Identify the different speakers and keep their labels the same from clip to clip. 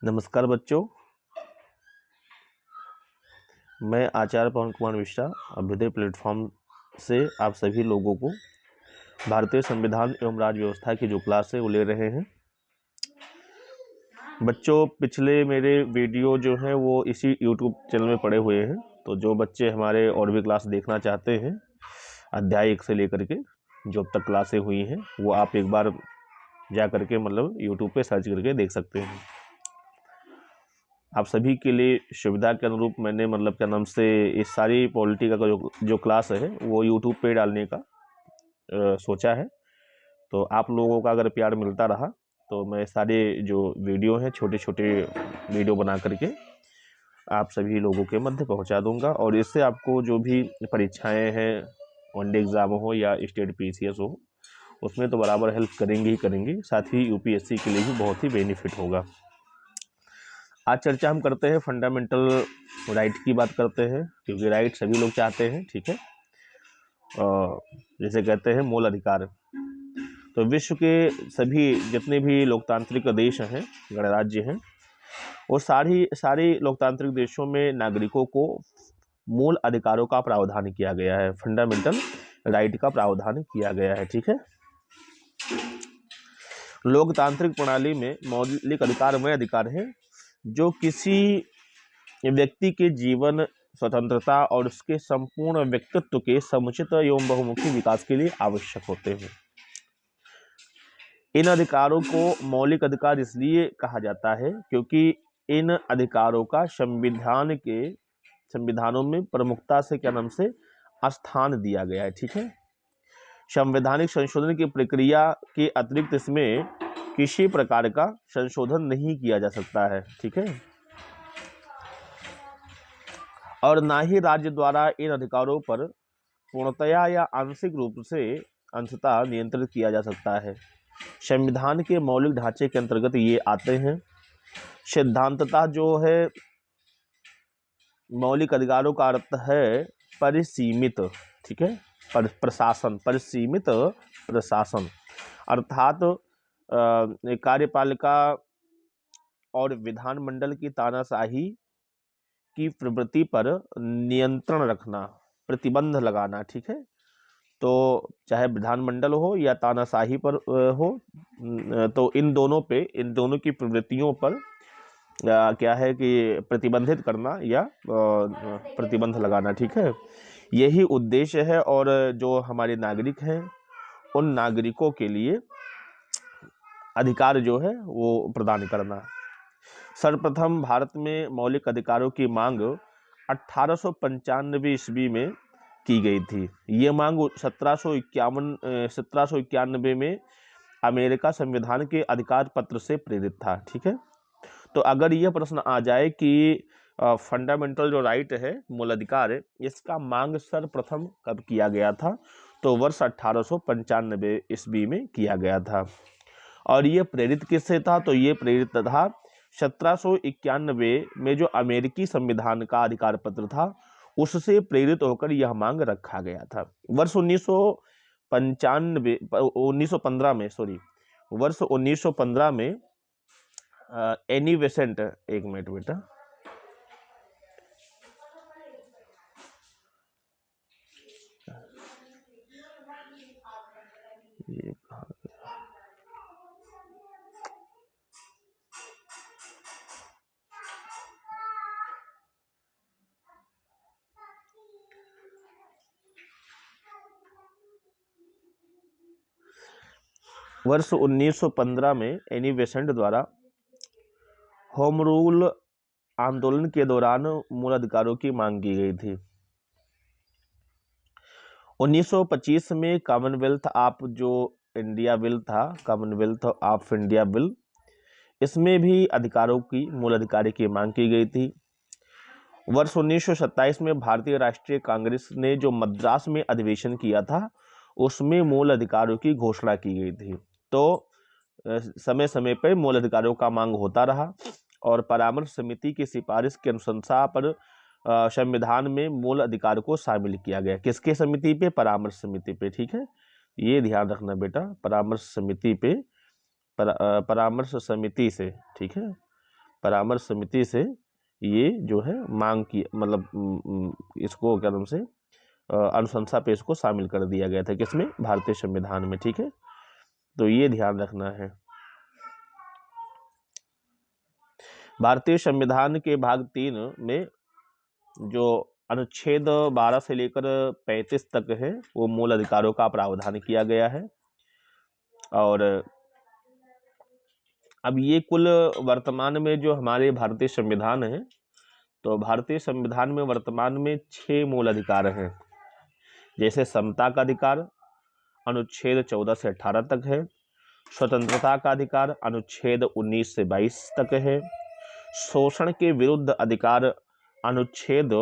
Speaker 1: नमस्कार बच्चों, मैं आचार्य पवन कुमार मिश्रा अभ्युदय प्लेटफॉर्म से आप सभी लोगों को भारतीय संविधान एवं राज्य व्यवस्था की जो क्लास है वो ले रहे हैं। बच्चों, पिछले मेरे वीडियो जो हैं वो इसी YouTube चैनल में पड़े हुए हैं, तो जो बच्चे हमारे और भी क्लास देखना चाहते हैं अध्याय 1 से लेकर के जो अब तक क्लासें हुई हैं वो आप एक बार जा करके मतलब YouTube पे सर्च करके देख सकते हैं। आप सभी के लिए सुविधा के अनुरूप मैंने मतलब क्या नाम से इस सारी पॉलिटी का जो क्लास है वो YouTube पे डालने का सोचा है। तो आप लोगों का अगर प्यार मिलता रहा तो मैं सारे जो वीडियो हैं छोटे छोटे वीडियो बना करके आप सभी लोगों के मध्य पहुंचा दूंगा, और इससे आपको जो भी परीक्षाएं हैं, वनडे एग्ज़ाम हो या स्टेट PCS हो, उसमें तो बराबर हेल्प करेंगे ही करेंगे, साथ ही UPSC के लिए भी बहुत ही बेनिफिट होगा। आज चर्चा हम करते हैं फंडामेंटल राइट की बात करते हैं, क्योंकि राइट सभी लोग चाहते हैं। ठीक है, जैसे कहते हैं मूल अधिकार। तो विश्व के सभी जितने भी लोकतांत्रिक देश हैं, गणराज्य हैं, वो सारी लोकतांत्रिक देशों में नागरिकों को मूल अधिकारों का प्रावधान किया गया है, फंडामेंटल राइट का प्रावधान किया गया है। ठीक है, लोकतांत्रिक प्रणाली में मौलिक अधिकार वह अधिकार हैं जो किसी व्यक्ति के जीवन, स्वतंत्रता और उसके संपूर्ण व्यक्तित्व के समुचित एवं बहुमुखी विकास के लिए आवश्यक होते हैं। इन अधिकारों को मौलिक अधिकार इसलिए कहा जाता है क्योंकि इन अधिकारों का संविधानों में प्रमुखता से क्या नाम से स्थान दिया गया है। ठीक है, संवैधानिक संशोधन की प्रक्रिया के अतिरिक्त इसमें किसी प्रकार का संशोधन नहीं किया जा सकता है। ठीक है, और ना ही राज्य द्वारा इन अधिकारों पर पूर्णतया या आंशिक रूप से अंशतः नियंत्रित किया जा सकता है। संविधान के मौलिक ढांचे के अंतर्गत ये आते हैं। सिद्धांततः जो है मौलिक अधिकारों का अर्थ है परिसीमित। ठीक है, प्रशासन, परिसीमित प्रशासन, अर्थात कार्यपालिका और विधानमंडल की तानाशाही की प्रवृत्ति पर नियंत्रण रखना, प्रतिबंध लगाना। ठीक है, तो चाहे विधानमंडल हो या तानाशाही पर हो, तो इन दोनों की प्रवृत्तियों पर क्या है कि प्रतिबंधित करना या प्रतिबंध लगाना। ठीक है, यही उद्देश्य है, और जो हमारे नागरिक हैं उन नागरिकों के लिए अधिकार जो है वो प्रदान करना। सर्वप्रथम भारत में मौलिक अधिकारों की मांग 1895 ईस्वी में की गई थी। ये मांग 1791 में अमेरिका संविधान के अधिकार पत्र से प्रेरित था। ठीक है, तो अगर यह प्रश्न आ जाए कि फंडामेंटल जो राइट है, मूल अधिकार है, इसका मांग सर्वप्रथम कब किया गया था, तो वर्ष 1895 ईस्वी में किया गया था। और ये प्रेरित किससे था, तो ये प्रेरित था 1791 में जो अमेरिकी संविधान का अधिकार पत्र था उससे प्रेरित होकर यह मांग रखा गया था। वर्ष 1915 में एनी बेसेंट, एक मिनट बेटा, ये कहाँ गया? वर्ष 1915 में एनी बेसेंट द्वारा होम रूल आंदोलन के दौरान मूल अधिकारों की मांग की गई थी। 1925 में कॉमनवेल्थ ऑफ जो इंडिया बिल था, कॉमनवेल्थ ऑफ इंडिया बिल, इसमें भी अधिकारों की, मूल अधिकार की मांग की गई थी। वर्ष 1927 में भारतीय राष्ट्रीय कांग्रेस ने जो मद्रास में अधिवेशन किया था उसमें मूल अधिकारों की घोषणा की गई थी। तो समय समय पर मूल अधिकारों का मांग होता रहा, और परामर्श समिति की सिफारिश के अनुशंसा पर संविधान में मूल अधिकार को शामिल किया गया। किसके समिति पे? परामर्श समिति पे। ठीक है, ये ध्यान रखना बेटा, परामर्श समिति पे, परामर्श समिति से। ठीक है, परामर्श समिति से ये जो है मांग की, मतलब इसको क्या नाम से अनुशंसा पे इसको शामिल कर दिया गया था, किसमें, भारतीय संविधान में। ठीक है, तो ये ध्यान रखना है। भारतीय संविधान के भाग 3 में जो अनुच्छेद 12 से लेकर 35 तक है वो मूल अधिकारों का प्रावधान किया गया है। और अब ये कुल वर्तमान में जो हमारे भारतीय संविधान है, तो भारतीय संविधान में वर्तमान में 6 मूल अधिकार हैं। जैसे समता का अधिकार अनुच्छेद 14 से 18 तक है, स्वतंत्रता का अधिकार अनुच्छेद 19 से 22 तक है, शोषण के विरुद्ध अधिकार अनुच्छेद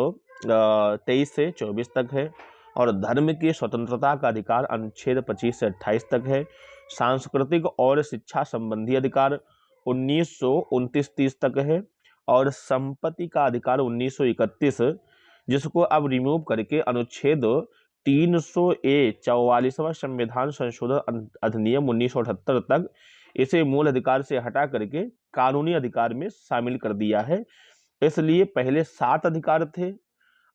Speaker 1: 23 से 24 तक है, और धर्म की स्वतंत्रता का अधिकार अनुच्छेद 25 से 28 तक है। सांस्कृतिक और शिक्षा संबंधी अधिकार 1929-30 तक है, और संपत्ति का अधिकार 1931, जिसको अब रिमूव करके अनुच्छेद 300A 44वां संविधान संशोधन अधिनियम 1978 तक इसे मूल अधिकार से हटा करके कानूनी अधिकार में शामिल कर दिया है। इसलिए पहले 7 अधिकार थे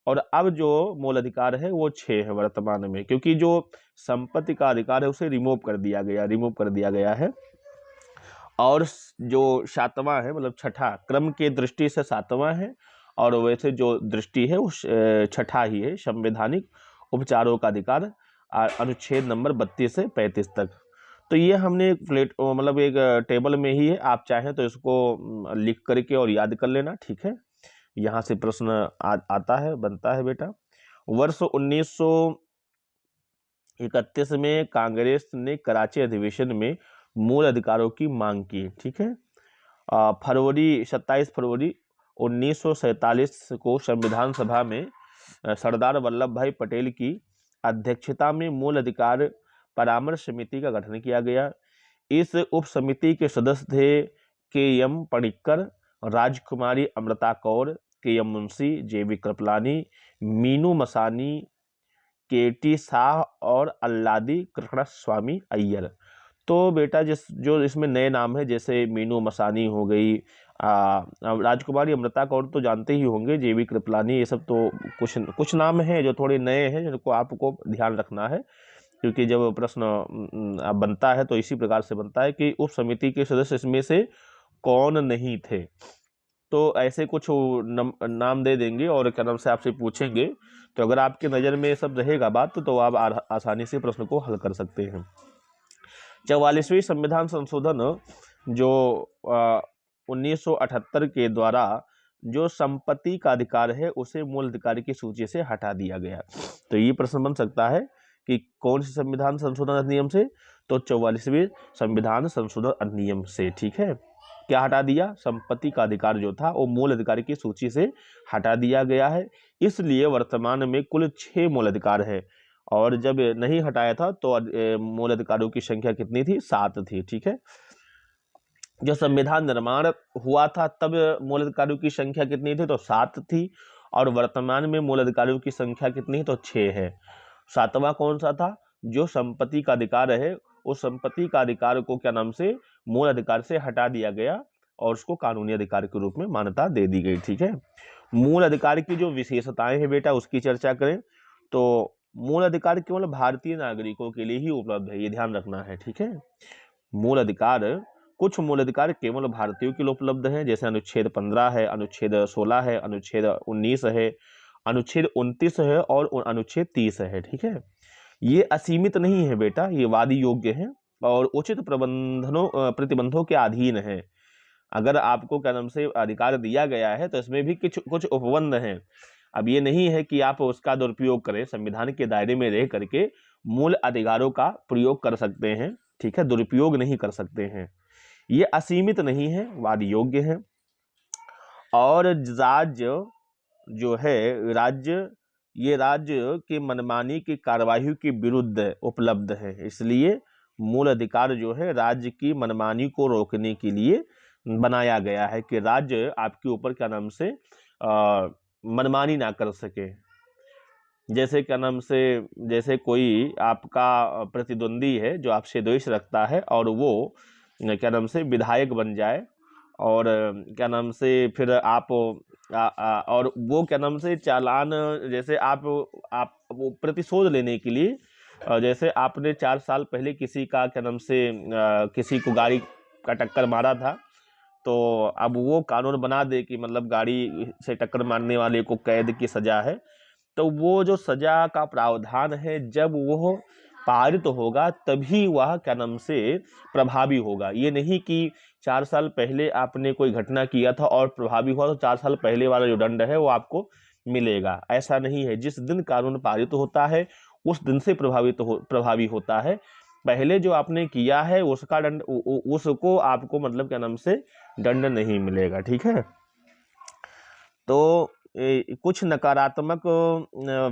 Speaker 1: और अब जो मूल अधिकार है वो 6 है वर्तमान में, क्योंकि जो संपत्ति का अधिकार है उसे रिमूव कर दिया गया है। और जो 7वां है, मतलब छठा क्रम के दृष्टि से 7वां है, और वैसे जो दृष्टि है वो छठा ही है, संवैधानिक उपचारों का अधिकार अनुच्छेद नंबर 32 से 35 तक। तो ये हमने एक मतलब एक टेबल में ही है, आप चाहें तो इसको लिख करके और याद कर लेना। ठीक है, यहाँ से प्रश्न आता है, बनता है बेटा। वर्ष 1931 में कांग्रेस ने कराची अधिवेशन में मूल अधिकारों की मांग की। ठीक है, 27 फरवरी 1947 को संविधान सभा में सरदार वल्लभ भाई पटेल की अध्यक्षता में मूल अधिकार परामर्श समिति का गठन किया गया। इस उप समिति के सदस्य थे के.एम. पणिक्कर, राजकुमारी Amrita Kaur, KM. Munshi, JB. Kripalani, Meenu Masani, K.T.. Shah और अल्लादी कृष्णस्वामी अय्यर। तो बेटा जो इसमें नए नाम है, जैसे मीनू मसानी हो गई, राजकुमारी अमृता कौर तो जानते ही होंगे, जे.बी. कृपलानी, ये सब तो कुछ नाम हैं जो थोड़े नए हैं, जिनको आपको ध्यान रखना है, क्योंकि जब प्रश्न बनता है तो इसी प्रकार से बनता है कि उप समिति के सदस्य इसमें से कौन नहीं थे। तो ऐसे कुछ नाम दे देंगे और क्या नाम से आपसे पूछेंगे, तो अगर आपके नज़र में सब रहेगा बात तो आप आसानी से प्रश्न को हल कर सकते हैं। 44वीं संविधान संशोधन जो 1978 के द्वारा जो संपत्ति का अधिकार है उसे मूल अधिकार की सूची से हटा दिया गया। तो ये प्रश्न बन सकता है कि कौन से संविधान संशोधन अधिनियम से, तो 44वें संविधान संशोधन अधिनियम से। ठीक है, क्या हटा दिया, संपत्ति का अधिकार जो था वो मूल अधिकार की सूची से हटा दिया गया है। इसलिए वर्तमान में कुल 6 मूल अधिकार है, और जब नहीं हटाया था तो मूल अधिकारों की संख्या कितनी थी, 7 थी। ठीक है, जब संविधान निर्माण हुआ था तब मूल अधिकारों की संख्या कितनी थी, तो 7 थी, और वर्तमान में मूल अधिकारों की संख्या कितनी है, तो 6 है। 7वां कौन सा था, जो संपत्ति का अधिकार है, उस संपत्ति का अधिकार को क्या नाम से मूल अधिकार से हटा दिया गया और उसको कानूनी अधिकार के रूप में मान्यता दे दी गई। ठीक है, मूल अधिकार की जो विशेषताएं हैं बेटा उसकी चर्चा करें, तो मूल अधिकार केवल भारतीय नागरिकों के लिए ही उपलब्ध है, ये ध्यान रखना है। ठीक है, कुछ मूल अधिकार केवल भारतीयों के लिए उपलब्ध हैं, जैसे अनुच्छेद 15 है, अनुच्छेद 16 है, अनुच्छेद 19 है, अनुच्छेद 29 है और अनुच्छेद 30 है। ठीक है, ये असीमित नहीं है बेटा, ये वादी योग्य है और उचित प्रतिबंधों के अधीन है। अगर आपको क्या नाम से अधिकार दिया गया है तो इसमें भी कुछ उपबंध हैं। अब ये नहीं है कि आप उसका दुरुपयोग करें, संविधान के दायरे में रह करके मूल अधिकारों का प्रयोग कर सकते हैं। ठीक है, दुरुपयोग नहीं कर सकते हैं, ये असीमित नहीं है, वाद योग्य है। और राज्य जो है, राज्य के मनमानी की कार्यवाही के विरुद्ध उपलब्ध है। इसलिए मूल अधिकार जो है राज्य की मनमानी को रोकने के लिए बनाया गया है कि राज्य आपके ऊपर क्या नाम से मनमानी ना कर सके। जैसे क्या नाम से, जैसे कोई आपका प्रतिद्वंदी है जो आपसे द्वेष रखता है और वो क्या नाम से विधायक बन जाए और क्या नाम से फिर आप और वो क्या नाम से चालान, जैसे आप वो प्रतिशोध लेने के लिए जैसे आपने 4 साल पहले किसी का क्या नाम से किसी को गाड़ी का टक्कर मारा था, तो अब वो कानून बना दे कि मतलब गाड़ी से टक्कर मारने वाले को कैद की सजा है, तो वो जो सजा का प्रावधान है जब वो पारित होगा तभी वह क्या नाम से प्रभावी होगा। ये नहीं कि 4 साल पहले आपने कोई घटना किया था और प्रभावी हुआ तो 4 साल पहले वाला जो दंड है वो आपको मिलेगा, ऐसा नहीं है। जिस दिन कानून पारित होता है उस दिन से प्रभावी होता है। पहले जो आपने किया है उसका दंड उसको आपको मतलब क्या नाम से दंड नहीं मिलेगा, ठीक है। तो कुछ नकारात्मक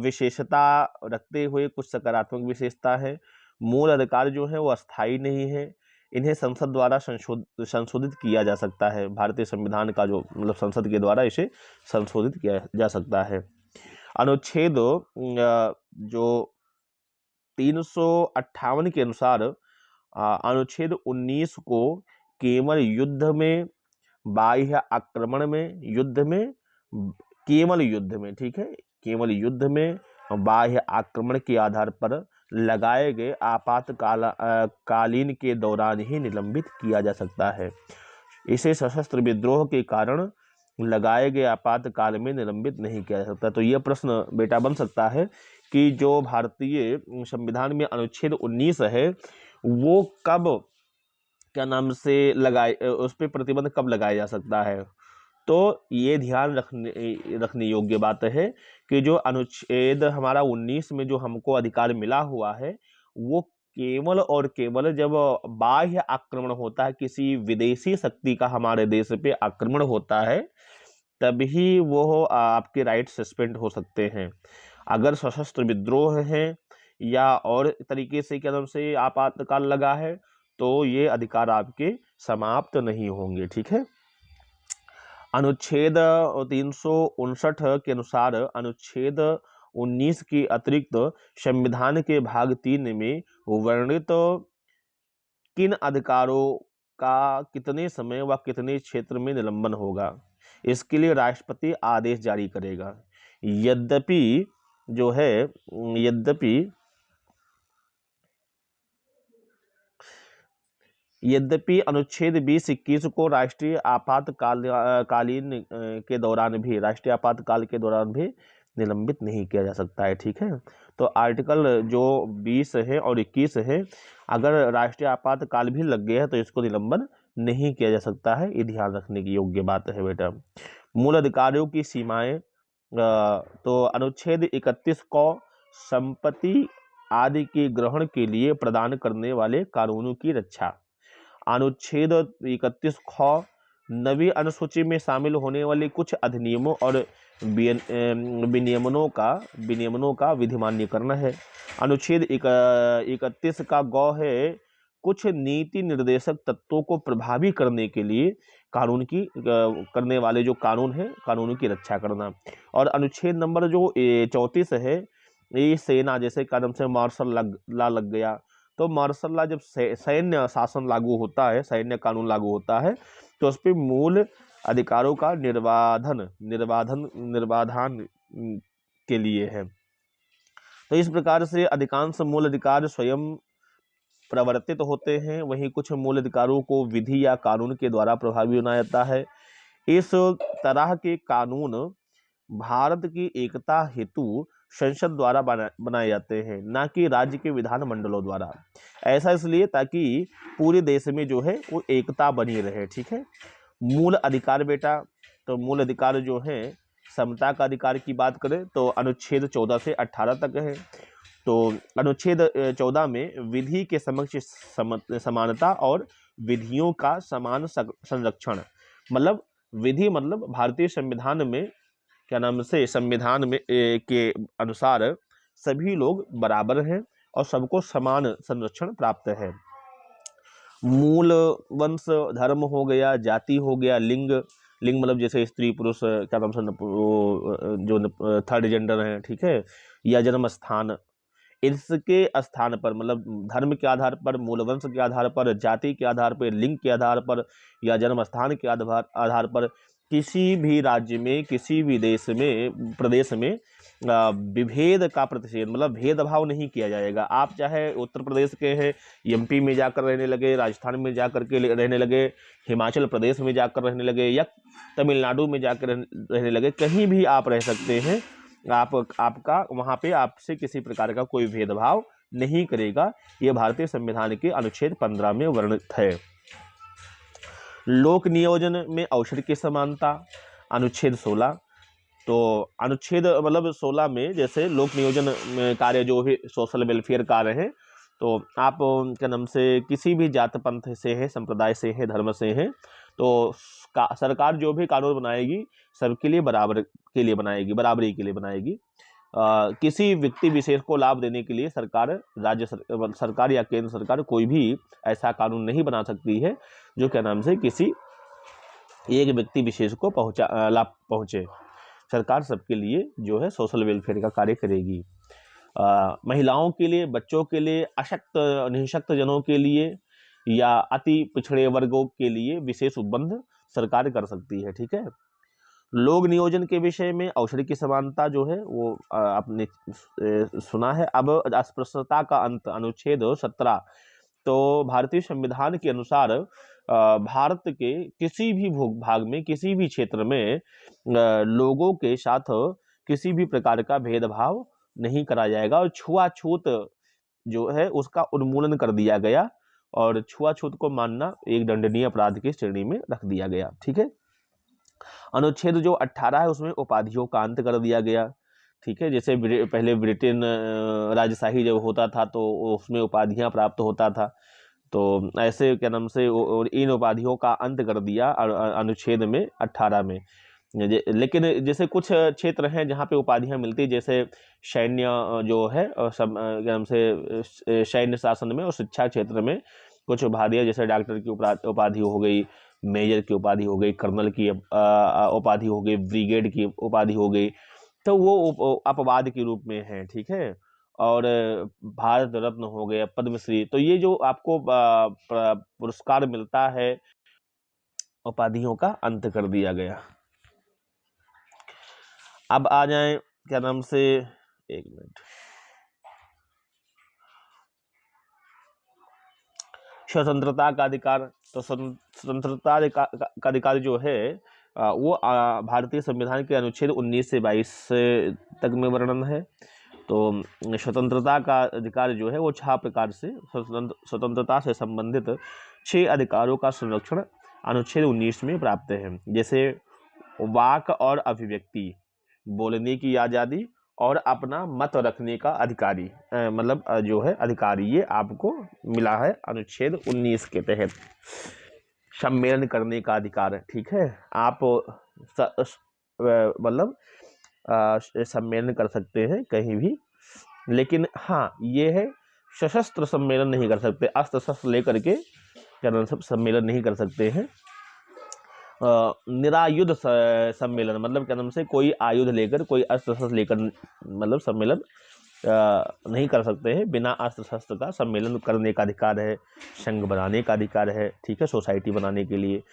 Speaker 1: विशेषता रखते हुए कुछ सकारात्मक विशेषता है। मूल अधिकार जो है वो अस्थायी नहीं है, इन्हें संसद द्वारा संशोधित किया जा सकता है। भारतीय संविधान का जो मतलब संसद के द्वारा इसे संशोधित किया जा सकता है। अनुच्छेद जो 358 के अनुसार अनुच्छेद 19 को केवल युद्ध में, बाह्य आक्रमण में, युद्ध में, केवल युद्ध में, ठीक है, केवल युद्ध में बाह्य आक्रमण के आधार पर लगाए गए आपातकालीन के दौरान ही निलंबित किया जा सकता है। इसे सशस्त्र विद्रोह के कारण लगाए गए आपातकाल में निलंबित नहीं किया जा सकता। तो यह प्रश्न बेटा बन सकता है कि जो भारतीय संविधान में अनुच्छेद 19 है वो कब क्या नाम से उस पर प्रतिबंध कब लगाया जा सकता है। तो ये ध्यान रखने योग्य बात है कि जो अनुच्छेद हमारा 19 में जो हमको अधिकार मिला हुआ है वो केवल और केवल जब बाह्य आक्रमण होता है, किसी विदेशी शक्ति का हमारे देश पे आक्रमण होता है, तभी वो आपके राइट सस्पेंड हो सकते हैं। अगर सशस्त्र विद्रोह है या और तरीके से क्या नाम से आपातकाल लगा है तो ये अधिकार आपके समाप्त नहीं होंगे, ठीक है। अनुच्छेद 359 के अनुसार अनुच्छेद 19 के अतिरिक्त संविधान के भाग 3 में वर्णित किन अधिकारों का कितने समय व कितने क्षेत्र में निलंबन होगा, इसके लिए राष्ट्रपति आदेश जारी करेगा। यद्यपि जो है यद्यपि अनुच्छेद 20-21 को राष्ट्रीय आपातकाल के दौरान भी निलंबित नहीं किया जा सकता है, ठीक है। तो आर्टिकल जो 20 है और 21 है, अगर राष्ट्रीय आपातकाल भी लग गया है तो इसको निलंबन नहीं किया जा सकता है, ये ध्यान रखने की योग्य बात है बेटा। मूल अधिकारों की सीमाएं, तो अनुच्छेद 31 को संपत्ति आदि के ग्रहण के लिए प्रदान करने वाले कानूनों की रक्षा। अनुच्छेद 31 ख नवी अनुसूची में शामिल होने वाले कुछ अधिनियमों और विनियमनों का विधिमान्यकरण है। अनुच्छेद 31 का गौ है कुछ नीति निर्देशक तत्वों को प्रभावी करने के लिए करने वाले जो कानून है, कानूनों की रक्षा करना। और अनुच्छेद नंबर जो 34 है, ये सेना जैसे कदम से मार्शल लॉ लग गया, तो मार्शल लॉ जब सैन्य शासन लागू होता है, सैन्य कानून लागू होता है, तो उस पर मूल अधिकारों का निर्बाधन के लिए है। तो इस प्रकार से अधिकांश मूल अधिकार स्वयं प्रवर्तित होते हैं, वहीं कुछ मूल अधिकारों को विधि या कानून के द्वारा प्रभावी बनाया जाता है। इस तरह के कानून भारत की एकता हेतु संसद द्वारा बनाए जाते हैं, ना कि राज्य के विधान मंडलों द्वारा। ऐसा इसलिए ताकि पूरे देश में जो है वो एकता बनी रहे, ठीक है। मूल अधिकार बेटा, तो मूल अधिकार जो है समता का अधिकार की बात करें तो अनुच्छेद 14 से 18 तक है। तो अनुच्छेद 14 में विधि के समक्ष समानता और विधियों का समान संरक्षण, मतलब विधि मतलब भारतीय संविधान में क्या नाम से संविधान में के अनुसार सभी लोग बराबर हैं और सबको समान संरक्षण प्राप्त है। मूल वंश धर्म हो गया, जाति हो गया, लिंग मतलब जैसे स्त्री पुरुष क्या नाम से जो थर्ड जेंडर है, ठीक है, या जन्म स्थान, इसके स्थान पर मतलब धर्म के आधार पर, मूलवंश के आधार पर, जाति के आधार पर, लिंग के आधार पर या जन्म स्थान के आधार पर किसी भी राज्य में, किसी भी देश में, प्रदेश में विभेद का प्रतिषेध मतलब भेदभाव नहीं किया जाएगा। आप चाहे उत्तर प्रदेश के हैं, एमपी में जाकर रहने लगे, राजस्थान में जाकर के रहने लगे, हिमाचल प्रदेश में जाकर रहने लगे या तमिलनाडु में जाकर रहने लगे, कहीं भी आप रह सकते हैं। आपका वहाँ पे आपसे किसी प्रकार का कोई भेदभाव नहीं करेगा। ये भारतीय संविधान के अनुच्छेद 15 में वर्णित है। लोक नियोजन में अवसर की समानता, अनुच्छेद 16। तो अनुच्छेद मतलब 16 में जैसे लोक नियोजन कार्य जो भी सोशल वेलफेयर कार्य हैं, तो आप क्या नाम से किसी भी जात पंथ से है, संप्रदाय से है, धर्म से है, तो सरकार जो भी कानून बनाएगी सबके लिए बराबर के लिए बनाएगी, बराबरी के लिए बनाएगी। किसी व्यक्ति विशेष को लाभ देने के लिए सरकार, राज्य सरकार या केंद्र सरकार कोई भी ऐसा कानून नहीं बना सकती है जो क्या नाम से किसी एक व्यक्ति विशेष को लाभ पहुँचे। सरकार सबके लिए जो है सोशल वेलफेयर का कार्य करेगी। महिलाओं के लिए, बच्चों के लिए, अशक्त निःशक्त जनों के लिए या अति पिछड़े वर्गों के लिए विशेष उपबंध सरकार कर सकती है। ठीक है। लोक नियोजन के विषय में अवसर की समानता जो है वो आपने सुना है। अब अस्पृश्यता का अंत, अनुच्छेद 17। तो भारतीय संविधान के अनुसार भारत के किसी भी भूभाग में, किसी भी क्षेत्र में लोगों के साथ किसी भी प्रकार का भेदभाव नहीं करा जाएगा और छुआछूत जो है उसका उन्मूलन कर दिया गया और छुआछूत को मानना एक दंडनीय अपराध की श्रेणी में रख दिया गया। ठीक है। अनुच्छेद जो 18 है उसमें उपाधियों का अंत कर दिया गया। ठीक है। जैसे पहले ब्रिटेन राजशाही जब होता था तो उसमें उपाधियां प्राप्त होता था, तो ऐसे क्या नाम से इन उपाधियों का अंत कर दिया अनुच्छेद में 18 में। लेकिन जैसे कुछ क्षेत्र हैं जहाँ पे उपाधियां मिलती, जैसे सैन्य जो है सब क्या नाम से सैन्य शासन में और शिक्षा क्षेत्र में कुछ उपाधियां, जैसे डॉक्टर की उपाधि हो गई, मेजर की उपाधि हो गई, कर्नल की उपाधि हो गई, ब्रिगेड की उपाधि हो गई, तो वो अपवाद के रूप में है। ठीक है। और भारत रत्न हो गया, पद्मश्री, तो ये जो आपको पुरस्कार मिलता है, उपाधियों का अंत कर दिया गया। अब आ जाए क्या नाम से, एक मिनट, स्वतंत्रता का अधिकार। तो स्वतंत्रता का अधिकार जो है वो भारतीय संविधान के अनुच्छेद 19 से 22 तक में वर्णन है। तो स्वतंत्रता का अधिकार जो है वो 6 प्रकार से स्वतंत्रता से संबंधित 6 अधिकारों का संरक्षण अनुच्छेद 19 में प्राप्त है। जैसे वाक और अभिव्यक्ति, बोलने की आज़ादी और अपना मत रखने का अधिकारी मतलब जो है अधिकारी, ये आपको मिला है अनुच्छेद 19 के तहत। सम्मेलन करने का अधिकार है। ठीक है। आप मतलब सम्मेलन कर सकते हैं कहीं भी, लेकिन हाँ ये है सशस्त्र सम्मेलन नहीं कर सकते, अस्त्र शस्त्र लेकर के सब सम्मेलन नहीं कर सकते हैं। निरायुध सम्मेलन मतलब क्या नाम से कोई आयुध लेकर, कोई अस्त्र शस्त्र लेकर मतलब सम्मेलन नहीं कर सकते हैं। बिना अस्त्र शस्त्र का सम्मेलन करने का अधिकार है, संघ बनाने का अधिकार है। ठीक है। सोसाइटी बनाने के लिए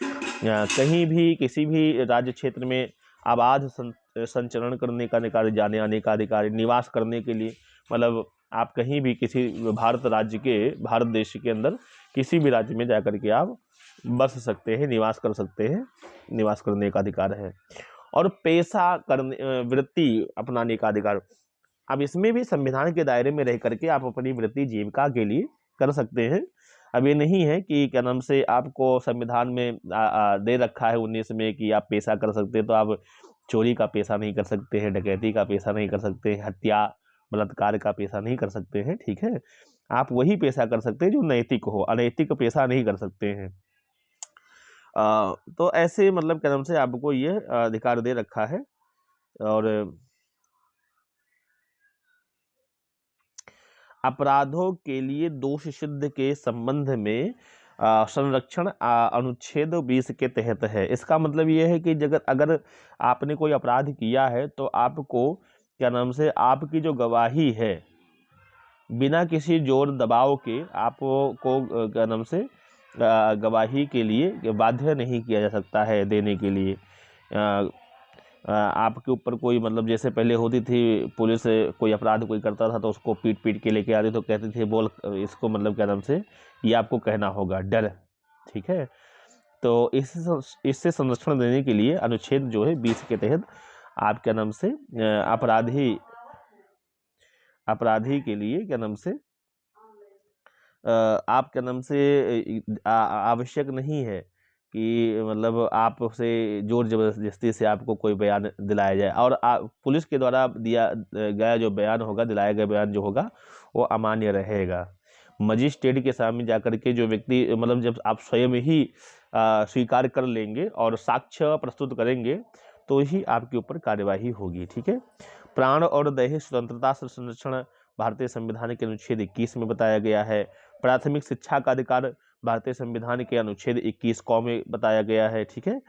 Speaker 1: कहीं भी किसी भी राज्य क्षेत्र में आबाद संचरण करने का अधिकार, जाने आने का अधिकार, निवास करने के लिए मतलब आप कहीं भी किसी भारत देश के अंदर किसी भी राज्य में जाकर के आप बस सकते हैं, निवास कर सकते हैं, निवास करने का अधिकार है। और पेशा करने, वृत्ति अपनाने का अधिकार। अब इसमें भी संविधान के दायरे में रह करके आप अपनी वृत्ति जीविका के लिए कर सकते हैं। अब ये नहीं है कि क्या नाम से आपको संविधान में दे रखा है 19 में कि आप पेशा कर सकते हैं, तो आप चोरी का पेशा नहीं कर सकते हैं, डकैती का पेशा नहीं कर सकते हैं, हत्या बलात्कार का पेशा नहीं कर सकते हैं। ठीक है। आप वही पेशा कर सकते हैं जो नैतिक हो, अनैतिक पेशा नहीं कर सकते हैं। तो ऐसे मतलब क्या नाम से आपको ये अधिकार दे रखा है। और अपराधों के लिए दोष सिद्ध के संबंध में संरक्षण अनुच्छेद 20 के तहत है। इसका मतलब ये है कि अगर आपने कोई अपराध किया है तो आपको क्या नाम से आपकी जो गवाही है बिना किसी जोर दबाव के आपको क्या नाम से गवाही के लिए बाध्य नहीं किया जा सकता है देने के लिए। आपके ऊपर कोई मतलब जैसे पहले होती थी, पुलिस कोई अपराध कोई करता था तो उसको पीट पीट के लेके आते तो कहते थे बोल इसको मतलब क्या नाम से ये आपको कहना होगा डर, ठीक है। तो इससे संरक्षण देने के लिए अनुच्छेद जो है 20 के तहत आप क्या नाम से अपराधी के लिए क्या नाम से आप क्या नाम से आवश्यक नहीं है कि मतलब आपसे जोर जबरदस्ती से आपको कोई बयान दिलाया जाए, और पुलिस के द्वारा दिया गया जो बयान होगा, दिलाया गया बयान जो होगा वो अमान्य रहेगा। मजिस्ट्रेट के सामने जाकर के जो व्यक्ति मतलब जब आप स्वयं ही स्वीकार कर लेंगे और साक्ष्य प्रस्तुत करेंगे तो ही आपके ऊपर कार्यवाही होगी, ठीक है। प्राण और दैहिक स्वतंत्रता से संरक्षण भारतीय संविधान के अनुच्छेद 21 में बताया गया है। प्राथमिक शिक्षा का अधिकार भारतीय संविधान के अनुच्छेद 21 क में बताया गया है, ठीक है।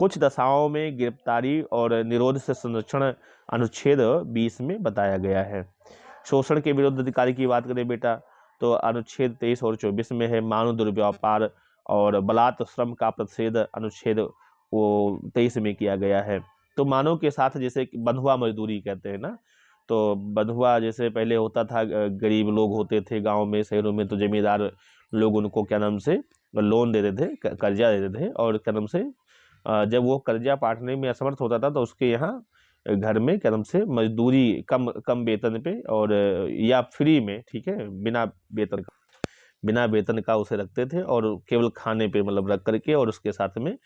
Speaker 1: कुछ दशाओं में गिरफ्तारी और निरोध से संरक्षण अनुच्छेद 20 में बताया गया है। शोषण के विरुद्ध अधिकार की बात करें बेटा तो अनुच्छेद 23 और 24 में है। मानव दुर्व्यापार और बलात् श्रम का प्रतिषेध अनुच्छेद वो 23 में किया गया है। तो मानव के साथ जैसे बंधुआ मजदूरी कहते हैं ना, तो बंधुआ जैसे पहले होता था, गरीब लोग होते थे गांव में शहरों में, तो जमींदार लोग उनको क्या नाम से लोन देते थे, कर्जा देते थे, और क्या नाम से जब वो कर्जा पाटने में असमर्थ होता था तो उसके यहाँ घर में क्या नाम से मजदूरी कम वेतन पे और या फ्री में, ठीक है, बिना वेतन का उसे रखते थे और केवल खाने पे मतलब रख करके और उसके साथ में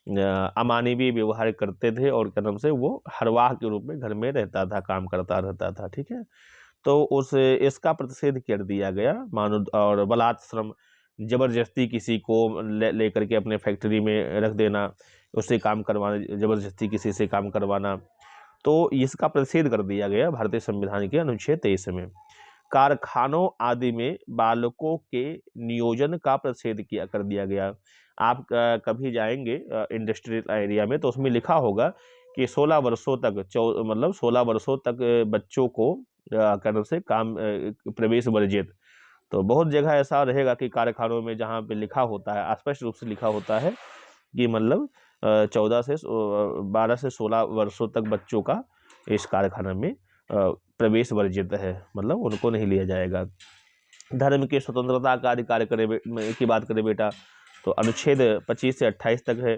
Speaker 1: अमानवीय व्यवहार करते थे और क्या नाम से वो हरवाह के रूप में घर में रहता था, काम करता रहता था, ठीक है। तो इसका प्रतिषेध कर दिया गया। मानव और बलात् श्रम, जबरदस्ती किसी को ले करके अपने फैक्ट्री में रख देना, उससे काम करवाना, जबरदस्ती किसी से काम करवाना, तो इसका प्रतिषेध कर दिया गया भारतीय संविधान के अनुच्छेद 23 में। कारखानों आदि में बालकों के नियोजन का प्रतिषेध कर दिया गया। आप कभी जाएंगे इंडस्ट्रियल एरिया में तो उसमें लिखा होगा कि 16 वर्षों तक 16 वर्षों तक बच्चों को क्या से काम प्रवेश वर्जित। तो बहुत जगह ऐसा रहेगा कि कारखानों में जहाँ पे लिखा होता है, स्पष्ट रूप से लिखा होता है कि मतलब 12 से 16 वर्षों तक बच्चों का इस कारखाना में प्रवेश वर्जित है, मतलब उनको नहीं लिया जाएगा। धर्म की स्वतंत्रता का अधिकार की बात करें बेटा तो अनुच्छेद 25 से 28 तक है।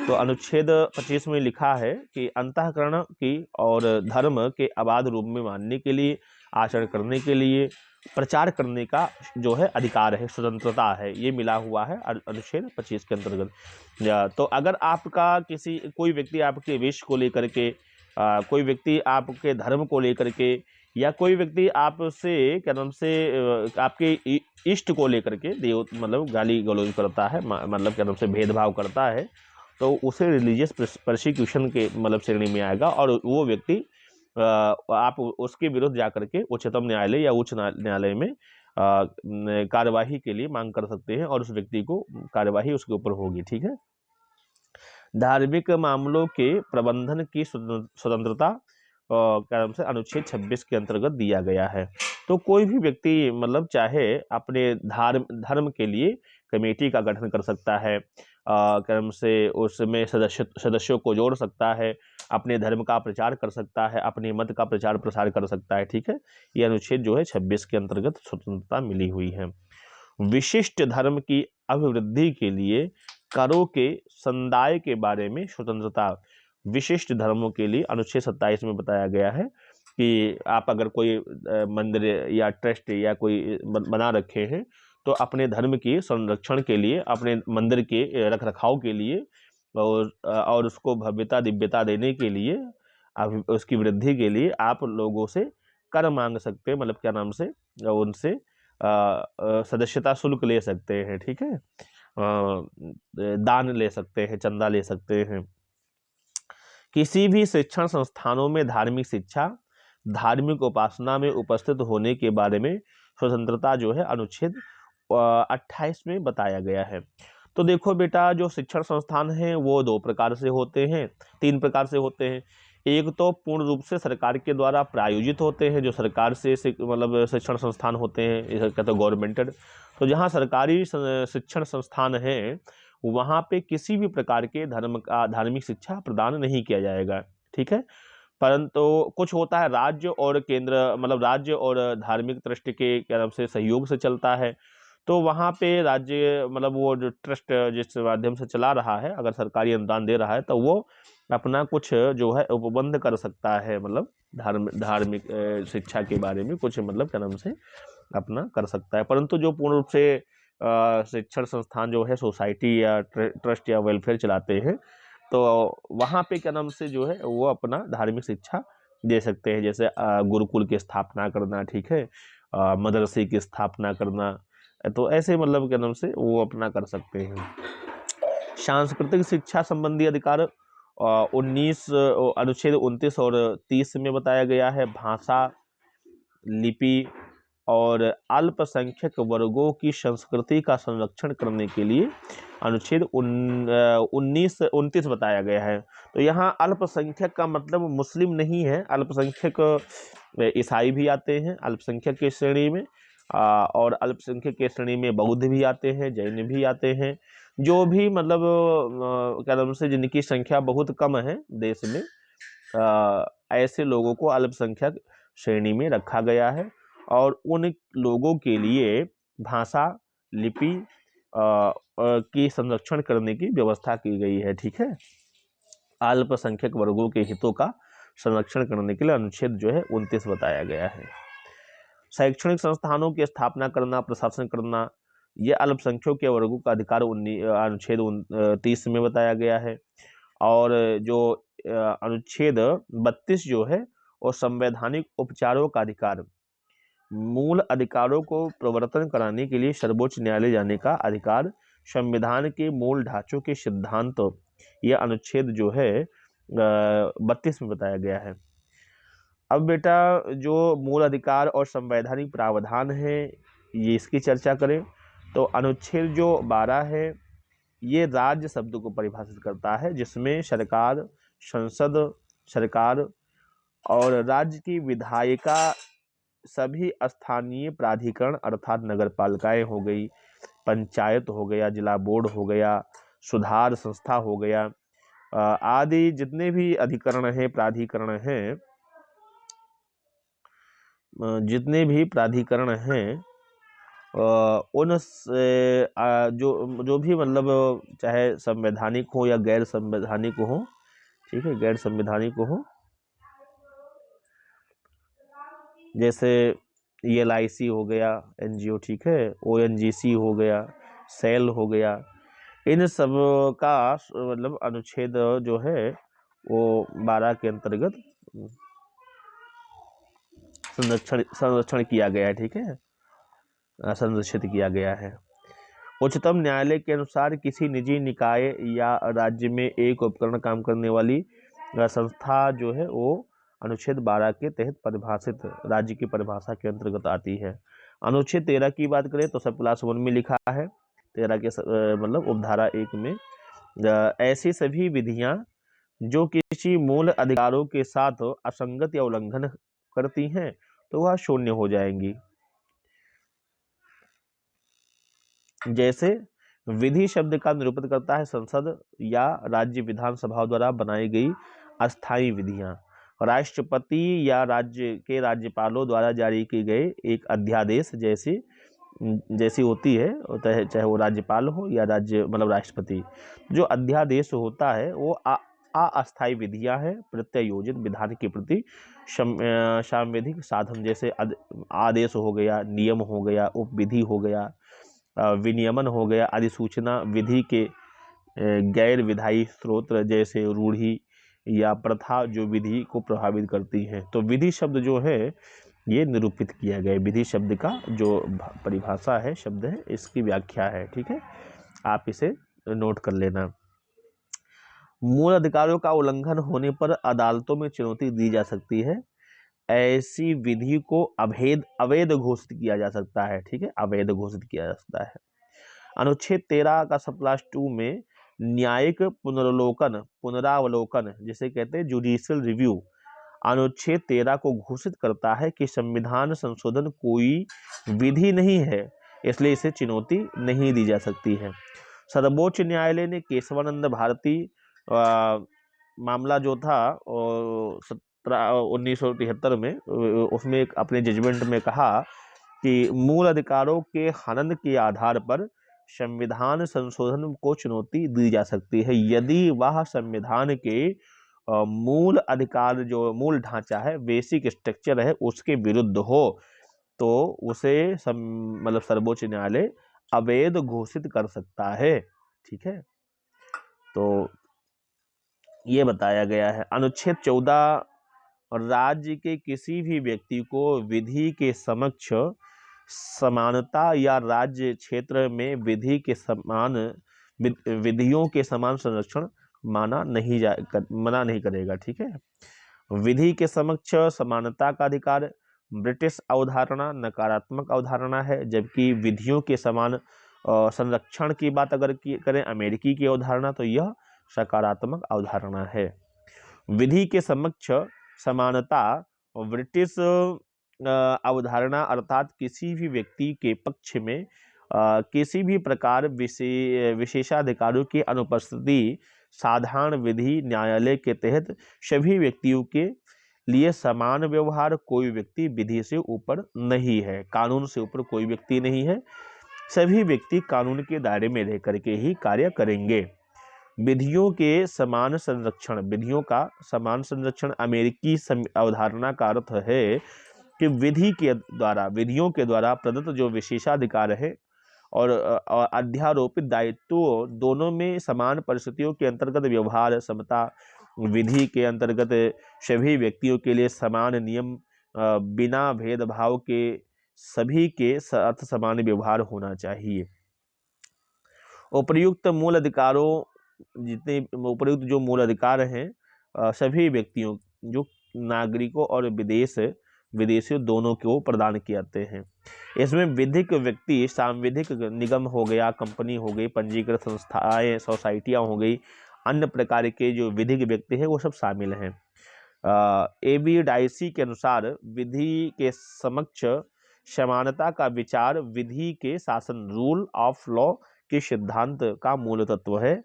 Speaker 1: तो अनुच्छेद 25 में लिखा है कि अंतःकरण की और धर्म के अबाध रूप में मानने के लिए, आचरण करने के लिए, प्रचार करने का जो है अधिकार है, स्वतंत्रता है, ये मिला हुआ है अनुच्छेद 25 के अंतर्गत। तो अगर आपका कोई व्यक्ति आपके वेश को लेकर के, कोई व्यक्ति आपके धर्म को लेकर के, या कोई व्यक्ति आपसे क्या नाम से आपके इष्ट को लेकर के देव मतलब गाली गलौज करता है, मतलब क्या नाम से भेदभाव करता है, तो उसे रिलीजियस प्रोसिक्यूशन के मतलब श्रेणी में आएगा और वो व्यक्ति आप उसके विरुद्ध जाकर के उच्चतम न्यायालय या उच्च न्यायालय में कार्यवाही के लिए मांग कर सकते हैं और उस व्यक्ति को कार्यवाही उसके ऊपर होगी, ठीक है। धार्मिक मामलों के प्रबंधन की स्वतंत्रता क्या नाम से अनुच्छेद 26 के अंतर्गत दिया गया है। तो कोई भी व्यक्ति मतलब चाहे अपने धर्म के लिए कमेटी का गठन कर सकता है, क्या नाम से उसमें सदस्यों को जोड़ सकता है, अपने धर्म का प्रचार कर सकता है, अपने मत का प्रचार प्रसार कर सकता है, ठीक है। ये अनुच्छेद जो है 26 के अंतर्गत स्वतंत्रता मिली हुई है। विशिष्ट धर्म की अभिवृद्धि के लिए करों के संदाय के बारे में स्वतंत्रता विशिष्ट धर्मों के लिए अनुच्छेद 27 में बताया गया है कि आप अगर कोई मंदिर या ट्रस्ट या कोई बना रखे हैं तो अपने धर्म के संरक्षण के लिए, अपने मंदिर के रख रखाव के लिए और उसको भव्यता दिव्यता देने के लिए, उसकी वृद्धि के लिए आप लोगों से कर मांग सकते हैं, मतलब क्या नाम से उनसे सदस्यता शुल्क ले सकते हैं, ठीक है, दान ले सकते हैं, चंदा ले सकते हैं। किसी भी शिक्षण संस्थानों में धार्मिक शिक्षा, धार्मिक उपासना में उपस्थित होने के बारे में स्वतंत्रता जो है अनुच्छेद 28 में बताया गया है। तो देखो बेटा, जो शिक्षण संस्थान हैं वो 2 प्रकार से होते हैं, 3 प्रकार से होते हैं। एक तो पूर्ण रूप से सरकार के द्वारा प्रायोजित होते हैं, जो सरकार से मतलब शिक्षण संस्थान होते हैं, इसे कहते हैं गवर्नमेंटेड। तो जहाँ सरकारी शिक्षण संस्थान है वहाँ पे किसी भी प्रकार के धार्मिक शिक्षा प्रदान नहीं किया जाएगा, ठीक है। परंतु कुछ होता है राज्य और केंद्र, मतलब राज्य और धार्मिक ट्रस्ट के क्या नाम से सहयोग से चलता है। तो वहाँ पे राज्य मतलब वो जो ट्रस्ट जिस माध्यम से चला रहा है, अगर सरकारी अनुदान दे रहा है तो वो अपना कुछ जो है उपबंध कर सकता है, मतलब धार्मिक शिक्षा के बारे में कुछ मतलब क्या नाम से अपना कर सकता है। परंतु जो पूर्ण रूप से शिक्षण संस्थान जो है सोसाइटी या ट्रस्ट या वेलफेयर चलाते हैं, तो वहाँ पे क्या नाम से जो है वो अपना धार्मिक शिक्षा दे सकते हैं, जैसे गुरुकुल की स्थापना करना, ठीक है, मदरसे की स्थापना करना। तो ऐसे मतलब क्या नाम से वो अपना कर सकते हैं। सांस्कृतिक शिक्षा संबंधी अधिकार 19 अनुच्छेद 29 और 30 में बताया गया है। भाषा, लिपि और अल्पसंख्यक वर्गों की संस्कृति का संरक्षण करने के लिए अनुच्छेद 19-29 बताया गया है। तो यहाँ अल्पसंख्यक का मतलब मुस्लिम नहीं है, अल्पसंख्यक ईसाई भी आते हैं अल्पसंख्यक की श्रेणी में, और अल्पसंख्यक की श्रेणी में बौद्ध भी आते हैं, जैन भी आते हैं, जो भी मतलब क्या नाम से जिनकी संख्या बहुत कम है देश में, ऐसे लोगों को अल्पसंख्यक श्रेणी में रखा गया है। और उन लोगों के लिए भाषा, लिपि की संरक्षण करने की व्यवस्था की गई है, ठीक है। अल्पसंख्यक वर्गों के हितों का संरक्षण करने के लिए अनुच्छेद जो है 29 बताया गया है। शैक्षणिक संस्थानों की स्थापना करना, प्रशासन करना, यह अल्पसंख्यकों के वर्गों का अधिकार अनुच्छेद 30 में बताया गया है। और जो अनुच्छेद 32 जो है वो संवैधानिक उपचारों का अधिकार, मूल अधिकारों को प्रवर्तन कराने के लिए सर्वोच्च न्यायालय जाने का अधिकार, संविधान के मूल ढांचों के सिद्धांत, यह अनुच्छेद जो है 32 में बताया गया है। अब बेटा जो मूल अधिकार और संवैधानिक प्रावधान है ये इसकी चर्चा करें तो अनुच्छेद जो 12 है ये राज्य शब्द को परिभाषित करता है, जिसमें सरकार, संसद, सरकार और राज्य की विधायिका, सभी स्थानीय प्राधिकरण अर्थात नगर पालिकाएं हो गई, पंचायत हो गया, जिला बोर्ड हो गया, सुधार संस्था हो गया, आदि जितने भी अधिकरण हैं, प्राधिकरण हैं, जितने भी प्राधिकरण हैं, उन जो भी मतलब चाहे संवैधानिक हो या गैर संवैधानिक हो, ठीक है, गैर संवैधानिक हो, जैसे ELIC हो गया NGO, ठीक है, ONGC हो गया, सेल हो गया, इन सब का मतलब अनुच्छेद जो है वो 12 के अंतर्गत संरक्षण किया गया है, ठीक है, संरक्षित किया गया है। उच्चतम न्यायालय के अनुसार किसी निजी निकाय या राज्य में एक उपकरण काम करने वाली संस्था जो है वो अनुच्छेद 12 के तहत परिभाषित राज्य की परिभाषा के अंतर्गत आती है। अनुच्छेद 13 की बात करें तो सब क्लास 1 में लिखा है, 13 के मतलब उपधारा 1 में ऐसी सभी विधियां जो किसी मूल अधिकारों के साथ असंगत या उल्लंघन करती हैं तो वह शून्य हो जाएंगी। जैसे विधि शब्द का निरूपण करता है संसद या राज्य विधानसभा द्वारा बनाई गई अस्थायी विधियां, राष्ट्रपति या राज्य के राज्यपालों द्वारा जारी की गए एक अध्यादेश जैसी होती है, चाहे वो राज्यपाल हो या राज्य मतलब राष्ट्रपति। जो अध्यादेश होता है वो अस्थायी विधियां हैं, प्रत्यायोजित विधान के प्रति सांविधिक साधन, जैसे आदेश हो गया, नियम हो गया, उपविधि हो गया, विनियमन हो गया, अधिसूचना, विधि के गैर विधायी स्रोत जैसे रूढ़ि या प्रथा जो विधि को प्रभावित करती हैं। तो विधि शब्द जो है ये निरूपित किया गया। विधि शब्द का जो परिभाषा है, शब्द है, इसकी व्याख्या है, ठीक है, आप इसे नोट कर लेना। मूल अधिकारों का उल्लंघन होने पर अदालतों में चुनौती दी जा सकती है। ऐसी विधि को अवैध घोषित किया जा सकता है, ठीक है, अवैध घोषित किया जा सकता है। अनुच्छेद 13 का सब क्लास 2 में न्यायिक पुनरावलोकन जिसे कहते हैं जुडिशियल रिव्यू अनुच्छेद 13 को घोषित करता है कि संविधान संशोधन कोई विधि नहीं है, इसलिए इसे चुनौती नहीं दी जा सकती है। सर्वोच्च न्यायालय ने केशवानंद भारती मामला जो था 1973 में, उसमें एक अपने जजमेंट में कहा कि मूल अधिकारों के हनन के आधार पर संविधान संशोधन को चुनौती दी जा सकती है यदि वह संविधान के मूल अधिकार जो मूल ढांचा है, बेसिक स्ट्रक्चर है, उसके विरुद्ध हो तो उसे मतलब सर्वोच्च न्यायालय अवैध घोषित कर सकता है। ठीक है, तो ये बताया गया है। अनुच्छेद 14 राज्य के किसी भी व्यक्ति को विधि के समक्ष समानता या राज्य क्षेत्र में विधियों के समान संरक्षण मना नहीं करेगा। ठीक है, विधि के समक्ष समानता का अधिकार ब्रिटिश अवधारणा नकारात्मक अवधारणा है, जबकि विधियों के समान संरक्षण की बात अगर करें अमेरिकी की अवधारणा तो यह सकारात्मक अवधारणा है। विधि के समक्ष समानता ब्रिटिश अवधारणा अर्थात किसी भी व्यक्ति के पक्ष में किसी भी प्रकार विशेषाधिकारों की अनुपस्थिति साधारण विधि न्यायालय के तहत सभी व्यक्तियों के लिए समान व्यवहार। कोई व्यक्ति विधि से ऊपर नहीं है, कानून से ऊपर कोई व्यक्ति नहीं है, सभी व्यक्ति कानून के दायरे में रह करके ही कार्य करेंगे। विधियों के समान संरक्षण, विधियों का समान संरक्षण अमेरिकी अवधारणा का अर्थ है कि विधियों के द्वारा प्रदत्त जो विशेषाधिकार है और अध्यारोपित दायित्व दोनों में समान परिस्थितियों के अंतर्गत व्यवहार समता। विधि के अंतर्गत सभी व्यक्तियों के लिए समान नियम बिना भेदभाव के सभी के साथ समान व्यवहार होना चाहिए। उपर्युक्त मूल अधिकारों उपर्युक्त जो मूल अधिकार हैं सभी व्यक्तियों जो नागरिकों और विदेशियों दोनों को प्रदान किए जाते हैं। इसमें विधिक व्यक्ति सांविधिक निगम हो गया, कंपनी हो गई, पंजीकृत संस्थाएं सोसाइटियां हो गई, अन्य प्रकार के जो विधिक व्यक्ति हैं वो सब शामिल हैं। AB डाइसी के अनुसार विधि के समक्ष समानता का विचार विधि के शासन रूल ऑफ लॉ के सिद्धांत का मूल तत्व है।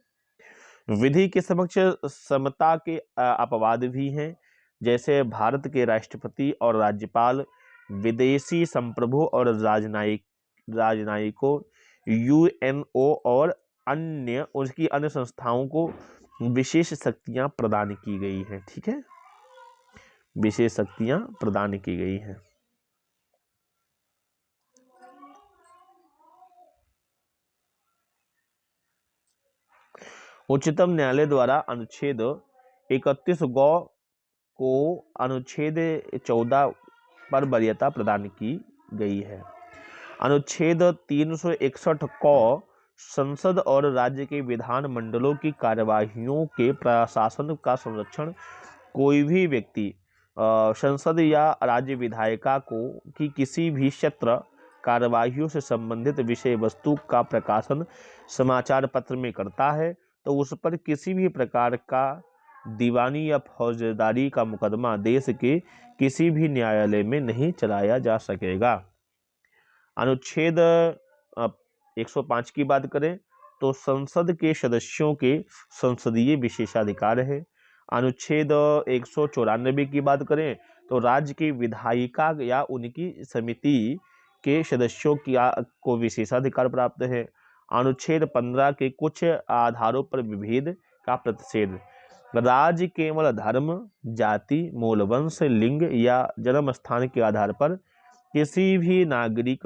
Speaker 1: विधि के समक्ष समता के अपवाद भी हैं, जैसे भारत के राष्ट्रपति और राज्यपाल, विदेशी संप्रभु और राजनयिकों, UNO और उसकी अन्य संस्थाओं को विशेष शक्तियां प्रदान की गई हैं। ठीक है, विशेष शक्तियां प्रदान की गई हैं। उच्चतम न्यायालय द्वारा अनुच्छेद 31 गौ को अनुच्छेद 14 पर वरीयता प्रदान की गई है। अनुच्छेद 361 को संसद और राज्य के विधान मंडलों की कार्यवाहियों के प्रशासन का संरक्षण कोई भी व्यक्ति संसद या राज्य विधायिका की किसी भी क्षेत्र कार्यवाहियों से संबंधित विषय वस्तु का प्रकाशन समाचार पत्र में करता है तो उस पर किसी भी प्रकार का दीवानी या फौजदारी का मुकदमा देश के किसी भी न्यायालय में नहीं चलाया जा सकेगा। अनुच्छेद 105 की बात करें तो संसद के सदस्यों के संसदीय विशेषाधिकार है। अनुच्छेद 194 की बात करें तो राज्य की विधायिका या उनकी समिति के सदस्यों को विशेषाधिकार प्राप्त है। अनुच्छेद 15 के कुछ आधारों पर विभेद का प्रतिषेध। राज्य केवल धर्म, जाति, मूल वंश, लिंग या जन्म स्थान के आधार पर किसी भी नागरिक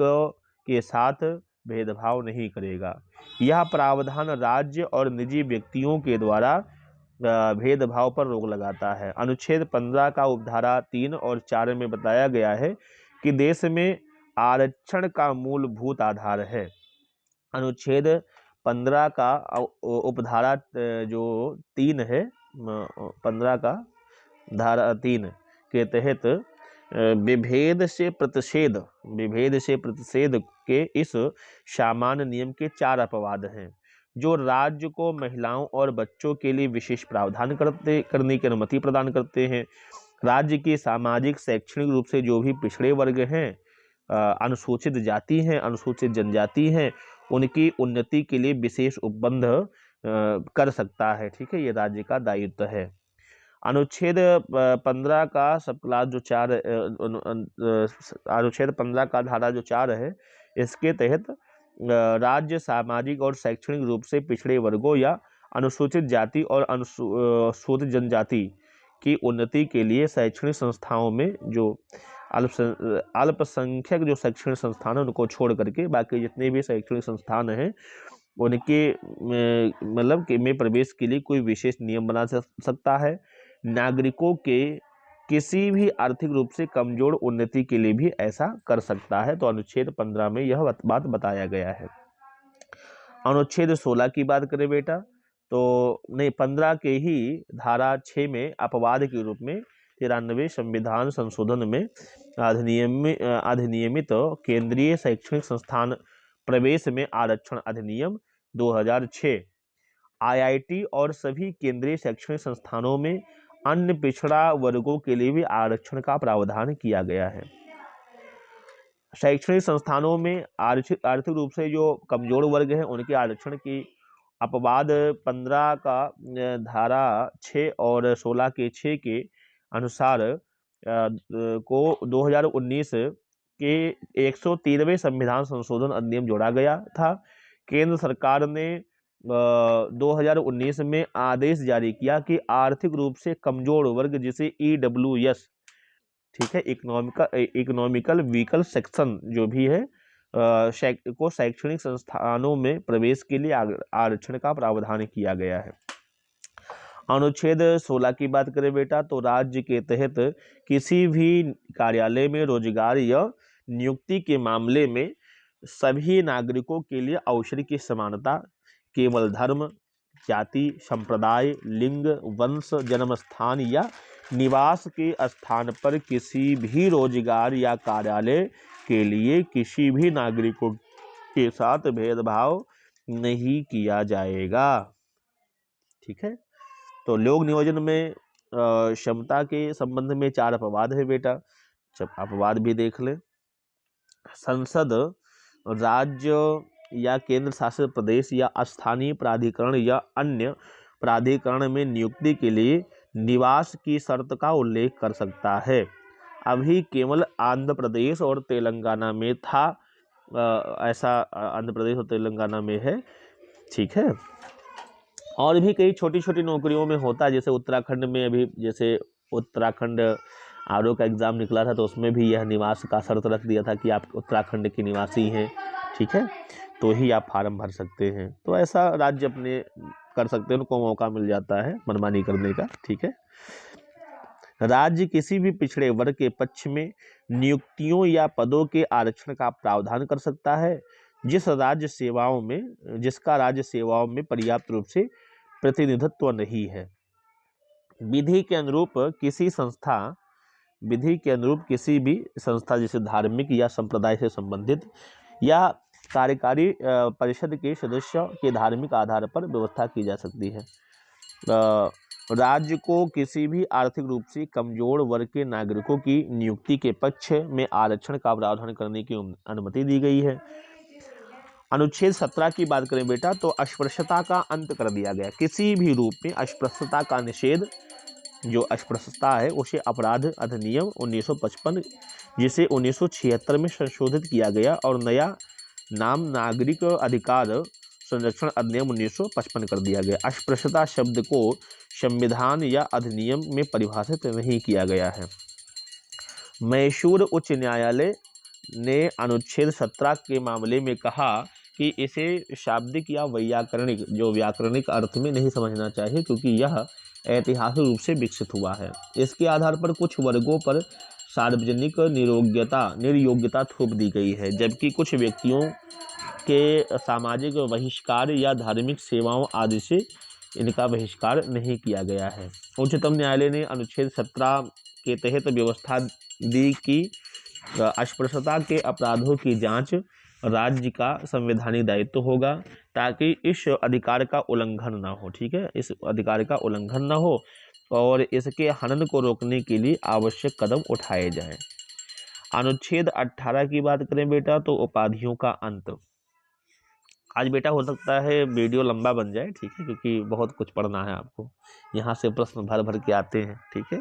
Speaker 1: के साथ भेदभाव नहीं करेगा। यह प्रावधान राज्य और निजी व्यक्तियों के द्वारा भेदभाव पर रोक लगाता है। अनुच्छेद 15 का उपधारा 3 और 4 में बताया गया है कि देश में आरक्षण का मूलभूत आधार है। अनुच्छेद 15 का उपधारा जो 3 है, 15 का धारा 3 के तहत विभेद से प्रतिषेध के इस सामान्य नियम के 4 अपवाद हैं। जो राज्य को महिलाओं और बच्चों के लिए विशेष प्रावधान करने की अनुमति प्रदान करते हैं। राज्य के सामाजिक शैक्षणिक रूप से जो भी पिछड़े वर्ग हैं, अनुसूचित जाति हैं, अनुसूचित जनजाति हैं, उनकी उन्नति के लिए विशेष उपबंध कर सकता है। ठीक है, ये राज्य का दायित्व है। अनुच्छेद 15 का सब क्लास जो 4 अनुच्छेद 15 का धारा जो 4 है, इसके तहत राज्य सामाजिक और शैक्षणिक रूप से पिछड़े वर्गों या अनुसूचित जाति और अनुसूचित जनजाति की उन्नति के लिए शैक्षणिक संस्थाओं में जो अल्पसंख्यक जो शैक्षणिक संस्थान है उनको छोड़ करके बाकी जितने भी शैक्षणिक संस्थान हैं उनके मतलब के में प्रवेश के लिए कोई विशेष नियम बना सकता है। नागरिकों के किसी भी आर्थिक रूप से कमजोर उन्नति के लिए भी ऐसा कर सकता है। तो अनुच्छेद 15 में यह बात बताया गया है। अनुच्छेद 16 की बात करें बेटा, तो नहीं 15 के ही धारा 6 में अपवाद के रूप में 93 संविधान संशोधन में अधिनियमित केंद्रीय शैक्षणिक संस्थान प्रवेश में आरक्षण अधिनियम 2006 IIT और सभी केंद्रीय शैक्षणिक संस्थानों में अन्य पिछड़ा वर्गों के लिए भी आरक्षण का प्रावधान किया गया है। शैक्षणिक संस्थानों में आर्थिक रूप से जो कमजोर वर्ग हैं उनके आरक्षण की अपवाद 15 का धारा 6 और 16 के 6 के अनुसार को 2019 के 113वें संविधान संशोधन अधिनियम जोड़ा गया था। केंद्र सरकार ने 2019 में आदेश जारी किया कि आर्थिक रूप से कमजोर वर्ग जिसे EWS, ठीक है, इकोनॉमिकल वीकर सेक्शन जो भी है को शैक्षणिक संस्थानों में प्रवेश के लिए आरक्षण का प्रावधान किया गया है। अनुच्छेद 16 की बात करें बेटा, तो राज्य के तहत किसी भी कार्यालय में रोजगार या नियुक्ति के मामले में सभी नागरिकों के लिए अवसर की समानता केवल धर्म, जाति, संप्रदाय, लिंग, वंश, जन्म स्थान या निवास के स्थान पर किसी भी रोजगार या कार्यालय के लिए किसी भी नागरिकों के साथ भेदभाव नहीं किया जाएगा। ठीक है, तो लोक नियोजन में क्षमता के संबंध में 4 अपवाद है बेटा, जब अपवाद भी देख ले। संसद, राज्य या केंद्र शासित प्रदेश या स्थानीय प्राधिकरण या अन्य प्राधिकरण में नियुक्ति के लिए निवास की शर्त का उल्लेख कर सकता है। अभी केवल आंध्र प्रदेश और तेलंगाना में था, ऐसा आंध्र प्रदेश और तेलंगाना में है। ठीक है, और भी कई छोटी छोटी नौकरियों में होता है, जैसे उत्तराखंड में अभी जैसे उत्तराखंड आरओ का एग्ज़ाम निकला था तो उसमें भी यह निवास का शर्त रख दिया था कि आप उत्तराखंड के निवासी हैं, ठीक है, तो ही आप फार्म भर सकते हैं। तो ऐसा राज्य अपने कर सकते हैं, उनको मौका मिल जाता है मनमानी करने का। ठीक है, राज्य किसी भी पिछड़े वर्ग के पक्ष में नियुक्तियों या पदों के आरक्षण का प्रावधान कर सकता है जिसका राज्य सेवाओं में पर्याप्त रूप से प्रतिनिधित्व नहीं है। विधि के अनुरूप किसी भी संस्था जैसे धार्मिक या संप्रदाय से संबंधित या कार्यकारी परिषद के सदस्य के धार्मिक आधार पर व्यवस्था की जा सकती है। राज्य को किसी भी आर्थिक रूप से कमजोर वर्ग के नागरिकों की नियुक्ति के पक्ष में आरक्षण का प्रावधान करने की अनुमति दी गई है। अनुच्छेद 17 की बात करें बेटा, तो अस्पृश्यता का अंत कर दिया गया। किसी भी रूप में अस्पृश्यता का निषेध, जो अस्पृश्यता है उसे अपराध अधिनियम 1955 जिसे 1976 में संशोधित किया गया और नया नाम नागरिक अधिकार संरक्षण अधिनियम 1955 कर दिया गया। अस्पृश्यता शब्द को संविधान या अधिनियम में परिभाषित नहीं किया गया है। मैसूर उच्च न्यायालय ने अनुच्छेद 17 के मामले में कहा कि इसे शाब्दिक या व्याकरणिक अर्थ में नहीं समझना चाहिए क्योंकि यह ऐतिहासिक रूप से विकसित हुआ है। इसके आधार पर कुछ वर्गों पर सार्वजनिक निर्योग्यता थोप दी गई है, जबकि कुछ व्यक्तियों के सामाजिक बहिष्कार या धार्मिक सेवाओं आदि से इनका बहिष्कार नहीं किया गया है। उच्चतम न्यायालय ने अनुच्छेद 17 के तहत व्यवस्था दी कि अस्पृश्यता के अपराधों की जांच राज्य का संवैधानिक दायित्व होगा ताकि इस अधिकार का उल्लंघन ना हो। ठीक है, इस अधिकार का उल्लंघन ना हो और इसके हनन को रोकने के लिए आवश्यक कदम उठाए जाएं। अनुच्छेद 18 की बात करें बेटा तो उपाधियों का अंत। आज बेटा हो सकता है वीडियो लंबा बन जाए, ठीक है, क्योंकि बहुत कुछ पढ़ना है आपको। यहाँ से प्रश्न भर भर के आते हैं, ठीक है,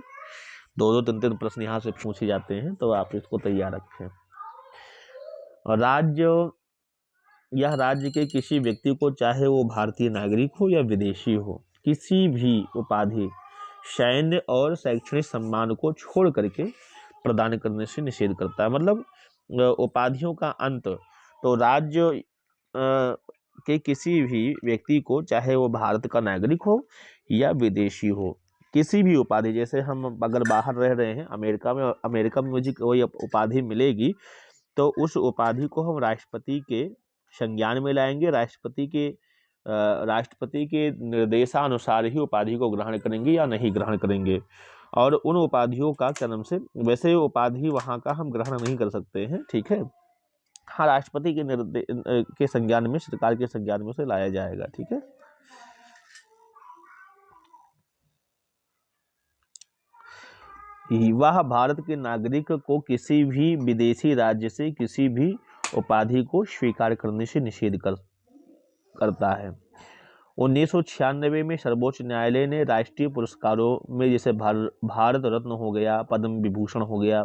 Speaker 1: 2-2 3-3 प्रश्न यहाँ से पूछे जाते हैं, तो आप इसको तैयार रखें। यह राज्य के किसी व्यक्ति को, चाहे वो भारतीय नागरिक हो या विदेशी हो, किसी भी उपाधि, सैन्य और शैक्षणिक सम्मान को छोड़ करके प्रदान करने से निषेध करता है। मतलब उपाधियों का अंत, तो राज्य के किसी भी व्यक्ति को, चाहे वो भारत का नागरिक हो या विदेशी हो, किसी भी उपाधि, जैसे हम अगर बाहर रह रहे हैं, अमेरिका में मुझे कोई उपाधि मिलेगी तो उस उपाधि को हम राष्ट्रपति के संज्ञान में लाएंगे, राष्ट्रपति के निर्देशानुसार ही उपाधि को ग्रहण करेंगे या नहीं ग्रहण करेंगे। और उन उपाधियों का क्या नाम से, वैसे उपाधि वहाँ का हम ग्रहण नहीं कर सकते हैं, ठीक है, हाँ, राष्ट्रपति के संज्ञान में, सरकार के संज्ञान में उसे लाया जाएगा, ठीक है। वह भारत के नागरिक को किसी भी विदेशी राज्य से किसी भी उपाधि को स्वीकार करने से निषेध करता है। 1996 में सर्वोच्च न्यायालय ने राष्ट्रीय पुरस्कारों में, जैसे भारत रत्न हो गया, पद्म विभूषण हो गया,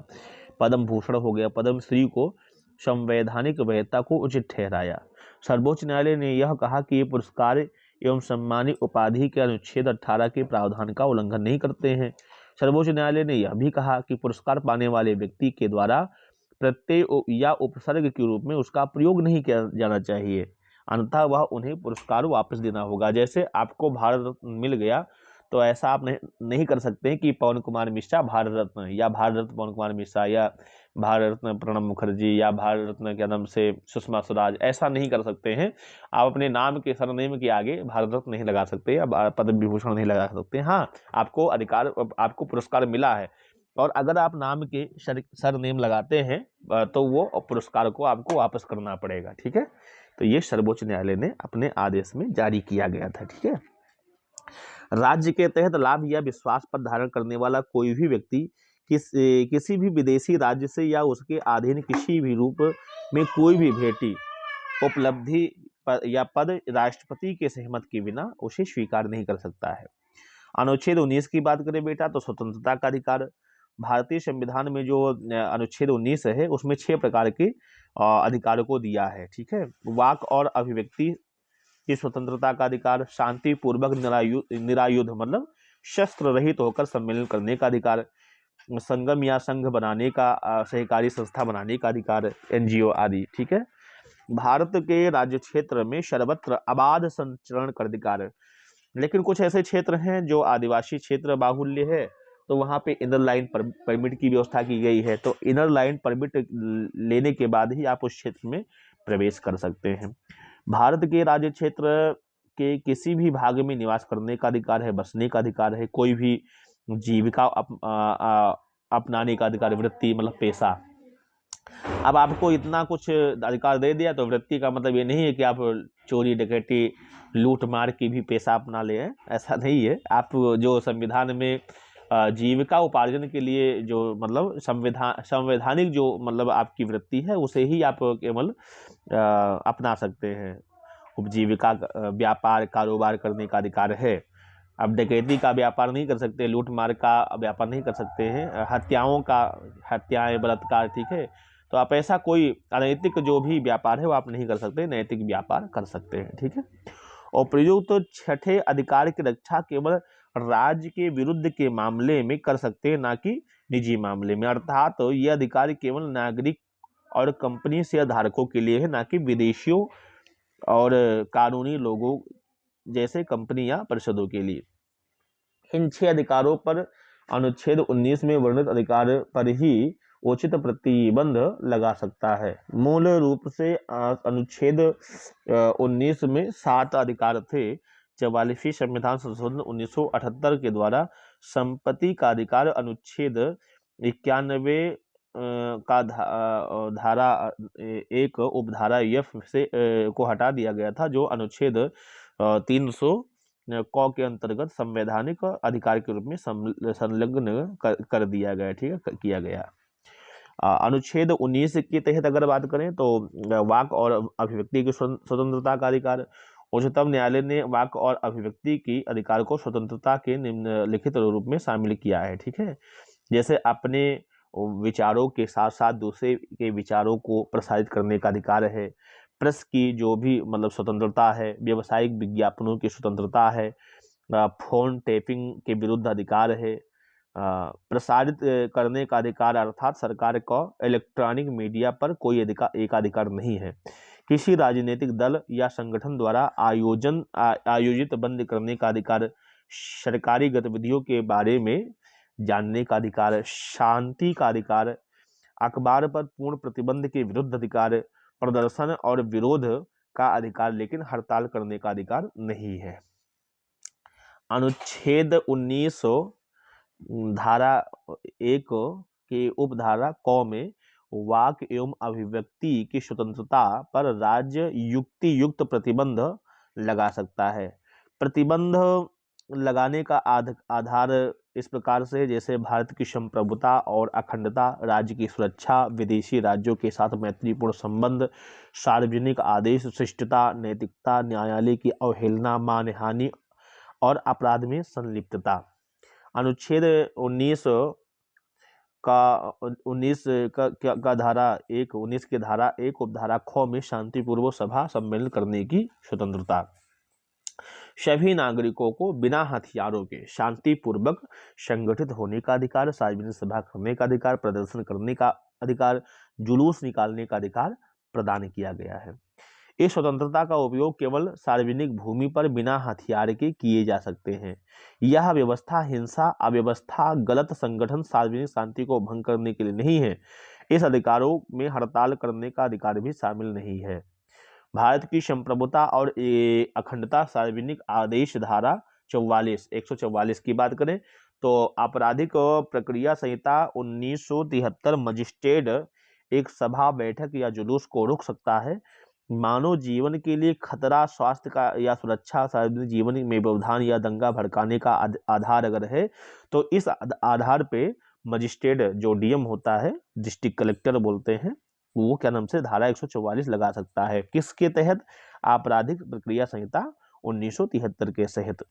Speaker 1: पद्म भूषण हो गया, पद्मश्री को संवैधानिक वैधता को उचित ठहराया। सर्वोच्च न्यायालय ने यह कहा कि ये पुरस्कार एवं सम्मानित उपाधि के अनुच्छेद 18 के प्रावधान का उल्लंघन नहीं करते हैं। सर्वोच्च न्यायालय ने यह भी कहा कि पुरस्कार पाने वाले व्यक्ति के द्वारा प्रत्यय या उपसर्ग के रूप में उसका प्रयोग नहीं किया जाना चाहिए, अन्यथा वह उन्हें पुरस्कार वापस देना होगा। जैसे आपको भारत रत्न मिल गया तो ऐसा आप नहीं कर सकते हैं कि पवन कुमार मिश्रा भारत रत्न, या भारत रत्न पवन कुमार मिश्रा, या भारत रत्न प्रणब मुखर्जी, या भारत रत्न के नाम से सुषमा स्वराज, ऐसा नहीं कर सकते हैं। आप अपने नाम के सरनेम के आगे भारत रत्न नहीं लगा सकते या पद्म विभूषण नहीं लगा सकते। हाँ, आपको अधिकार, आपको पुरस्कार मिला है, और अगर आप नाम के सरनेम लगाते हैं तो वो पुरस्कार को आपको वापस करना पड़ेगा, ठीक है। तो ये सर्वोच्च न्यायालय ने अपने आदेश में जारी किया गया था, ठीक है। राज्य के तहत लाभ या विश्वास पत्र धारण करने वाला कोई भी व्यक्ति किसी भी विदेशी राज्य से या उसके अधीन किसी भी रूप में कोई भी भेंटी, उपलब्धि या पद राष्ट्रपति के सहमत के बिना उसे स्वीकार नहीं कर सकता है। अनुच्छेद 19 की बात करें बेटा तो स्वतंत्रता का अधिकार। भारतीय संविधान में जो अनुच्छेद 19 है उसमें 6 प्रकार के अधिकारों को दिया है, ठीक है। वाक और अभिव्यक्ति की स्वतंत्रता का अधिकार, शांतिपूर्वक निरायुध मतलब शस्त्र रहित होकर सम्मेलन करने का अधिकार, संगम या संघ बनाने का, सहकारी संस्था बनाने का अधिकार, एनजीओ आदि, ठीक है। भारत के राज्य क्षेत्र में सर्वत्र अबाध संचरण का अधिकार। लेकिन कुछ ऐसे क्षेत्र हैं जो आदिवासी क्षेत्र बाहुल्य है, तो वहाँ पे इनर लाइन परमिट की व्यवस्था की गई है, तो इनर लाइन परमिट लेने के बाद ही आप उस क्षेत्र में प्रवेश कर सकते हैं। भारत के राज्य क्षेत्र के किसी भी भाग में निवास करने का अधिकार है, बसने का अधिकार है, कोई भी जीविका अपनाने का अधिकार, वृत्ति मतलब पेशा। अब आपको इतना कुछ अधिकार दे दिया तो वृत्ति का मतलब ये नहीं है कि आप चोरी डकैती लूट मार की भी पेशा अपना ले, ऐसा नहीं है। आप जो संविधान में जीविका उपार्जन के लिए जो मतलब संवैधानिक जो मतलब आपकी वृत्ति है उसे ही आप केवल अपना सकते हैं। उपजीविका व्यापार कारोबार करने का अधिकार है। अब डकैती का व्यापार नहीं कर सकते, लूट मार का व्यापार नहीं कर सकते हैं, हत्याएं बलात्कार, ठीक है। तो आप ऐसा कोई अनैतिक जो भी व्यापार है वो आप नहीं कर सकते, नैतिक व्यापार कर सकते हैं, ठीक है। और प्रयुक्त तो छठे अधिकार की रक्षा केवल राज्य के विरुद्ध के मामले में कर सकते हैं, ना कि निजी मामले में। अर्थात तो ये अधिकार केवल नागरिक और कंपनी शेयर धारकों के लिए है, ना कि विदेशियों और कानूनी लोगों जैसे कंपनी या परिषदों के लिए। इन 6 अधिकारों पर अनुच्छेद 19 में वर्णित अधिकार पर ही उचित प्रतिबंध लगा सकता है। मूल रूप से अनुच्छेद 19 में 7 अधिकार थे। 44वीं संविधान संशोधन 1978 के द्वारा संपत्ति का अधिकार अनुच्छेद 91 का धारा 1 उपधारा F से को हटा दिया गया था, जो अनुच्छेद 300 क के अंतर्गत संवैधानिक अधिकार के रूप में संलग्न कर दिया गया, ठीक है, किया गया। अनुच्छेद 19 के तहत अगर बात करें तो वाक और अभिव्यक्ति की स्वतंत्रता का अधिकार। उच्चतम न्यायालय ने वाक और अभिव्यक्ति की अधिकार को स्वतंत्रता के निम्नलिखित रूप में शामिल किया है, ठीक है। जैसे अपने विचारों के साथ साथ दूसरे के विचारों को प्रसारित करने का अधिकार है, प्रेस की जो भी मतलब स्वतंत्रता है, व्यावसायिक विज्ञापनों की स्वतंत्रता है, फोन टैपिंग के विरुद्ध अधिकार है, प्रसारित करने का अधिकार अर्थात सरकार को इलेक्ट्रॉनिक मीडिया पर कोई एकाधिकार नहीं है। किसी राजनीतिक दल या संगठन द्वारा आयोजित बंद करने का अधिकार, सरकारी गतिविधियों के बारे में जानने का अधिकार, शांति का अधिकार, अखबार पर पूर्ण प्रतिबंध के विरुद्ध अधिकार, प्रदर्शन और विरोध का अधिकार, लेकिन हड़ताल करने का अधिकार नहीं है। अनुच्छेद 19 धारा 1 के उपधारा क में वाक एवं अभिव्यक्ति की स्वतंत्रता पर राज्य युक्तियुक्त प्रतिबंध लगा सकता है। प्रतिबंध लगाने का आधार इस प्रकार से, जैसे भारत की संप्रभुता और अखंडता, राज्य की सुरक्षा, विदेशी राज्यों के साथ मैत्रीपूर्ण संबंध, सार्वजनिक आदेश, शिष्टता, नैतिकता, न्यायालय की अवहेलना, मानहानि और अपराध में संलिप्तता। अनुच्छेद 19 का धारा 1 19 के धारा 1 उपधारा ख में शांतिपूर्वक सभा सम्मेलन करने की स्वतंत्रता। सभी नागरिकों को बिना हथियारों के शांतिपूर्वक संगठित होने का अधिकार, सार्वजनिक सभा करने का अधिकार, प्रदर्शन करने का अधिकार, जुलूस निकालने का अधिकार प्रदान किया गया है। इस स्वतंत्रता का उपयोग केवल सार्वजनिक भूमि पर बिना हथियार के किए जा सकते हैं। यह व्यवस्था हिंसा, अव्यवस्था, गलत संगठन, सार्वजनिक शांति को भंग करने के लिए नहीं है। इस अधिकारों में हड़ताल करने का अधिकार भी शामिल नहीं है। भारत की संप्रभुता और अखंडता, सार्वजनिक आदेश धारा 144 की बात करें तो आपराधिक प्रक्रिया संहिता 1973 मजिस्ट्रेट एक सभा, बैठक या जुलूस को रोक सकता है। मानव जीवन के लिए खतरा, स्वास्थ्य का या सुरक्षा, सार्वजनिक जीवन में व्यवधान या दंगा भड़काने का आधार अगर है तो इस आधार पे मजिस्ट्रेट जो डीएम होता है, डिस्ट्रिक्ट कलेक्टर बोलते हैं, वो क्या नाम से धारा 144 लगा सकता है। किसके तहत? आपराधिक प्रक्रिया संहिता 1973 के तहत।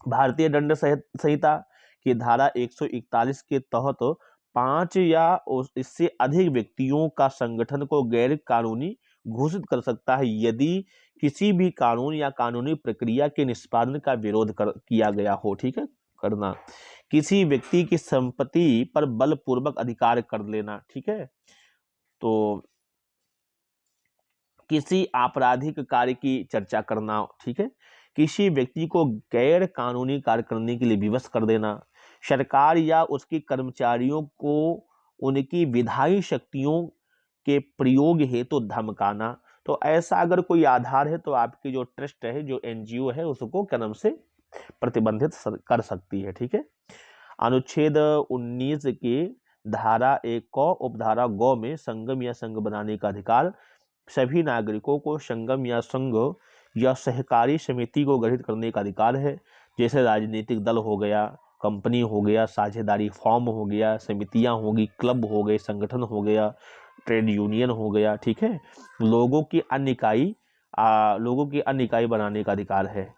Speaker 1: भारतीय दंड संहिता की धारा 141 के तहत 5 या इससे अधिक व्यक्तियों का संगठन को गैर कानूनी घोषित कर सकता है यदि किसी भी कानून या कानूनी प्रक्रिया के निष्पादन का विरोध किया गया हो, ठीक है, करना, किसी व्यक्ति की संपत्ति पर बलपूर्वक अधिकार कर लेना, ठीक है, तो किसी आपराधिक कार्य की चर्चा करना, ठीक है, किसी व्यक्ति को गैर कानूनी कार्य करने के लिए विवश कर देना, सरकार या उसके कर्मचारियों को उनकी विधायी शक्तियों के प्रयोग हेतु तो धमकाना। तो ऐसा अगर कोई आधार है तो आपकी जो ट्रस्ट है, जो एनजीओ है, उसको क्या नाम से प्रतिबंधित कर सकती है, ठीक है। अनुच्छेद 19 के धारा 1 क उपधारा ग में संगम या संघ बनाने का अधिकार। सभी नागरिकों को संगम या संघ या सहकारी समिति को गठित करने का अधिकार है। जैसे राजनीतिक दल हो गया, कंपनी हो गया, साझेदारी फॉर्म हो गया, समितियां होगी, क्लब हो गए, संगठन हो गया, ट्रेड यूनियन हो गया, ठीक है। लोगों की अन्य इकाई बनाने का अधिकार है।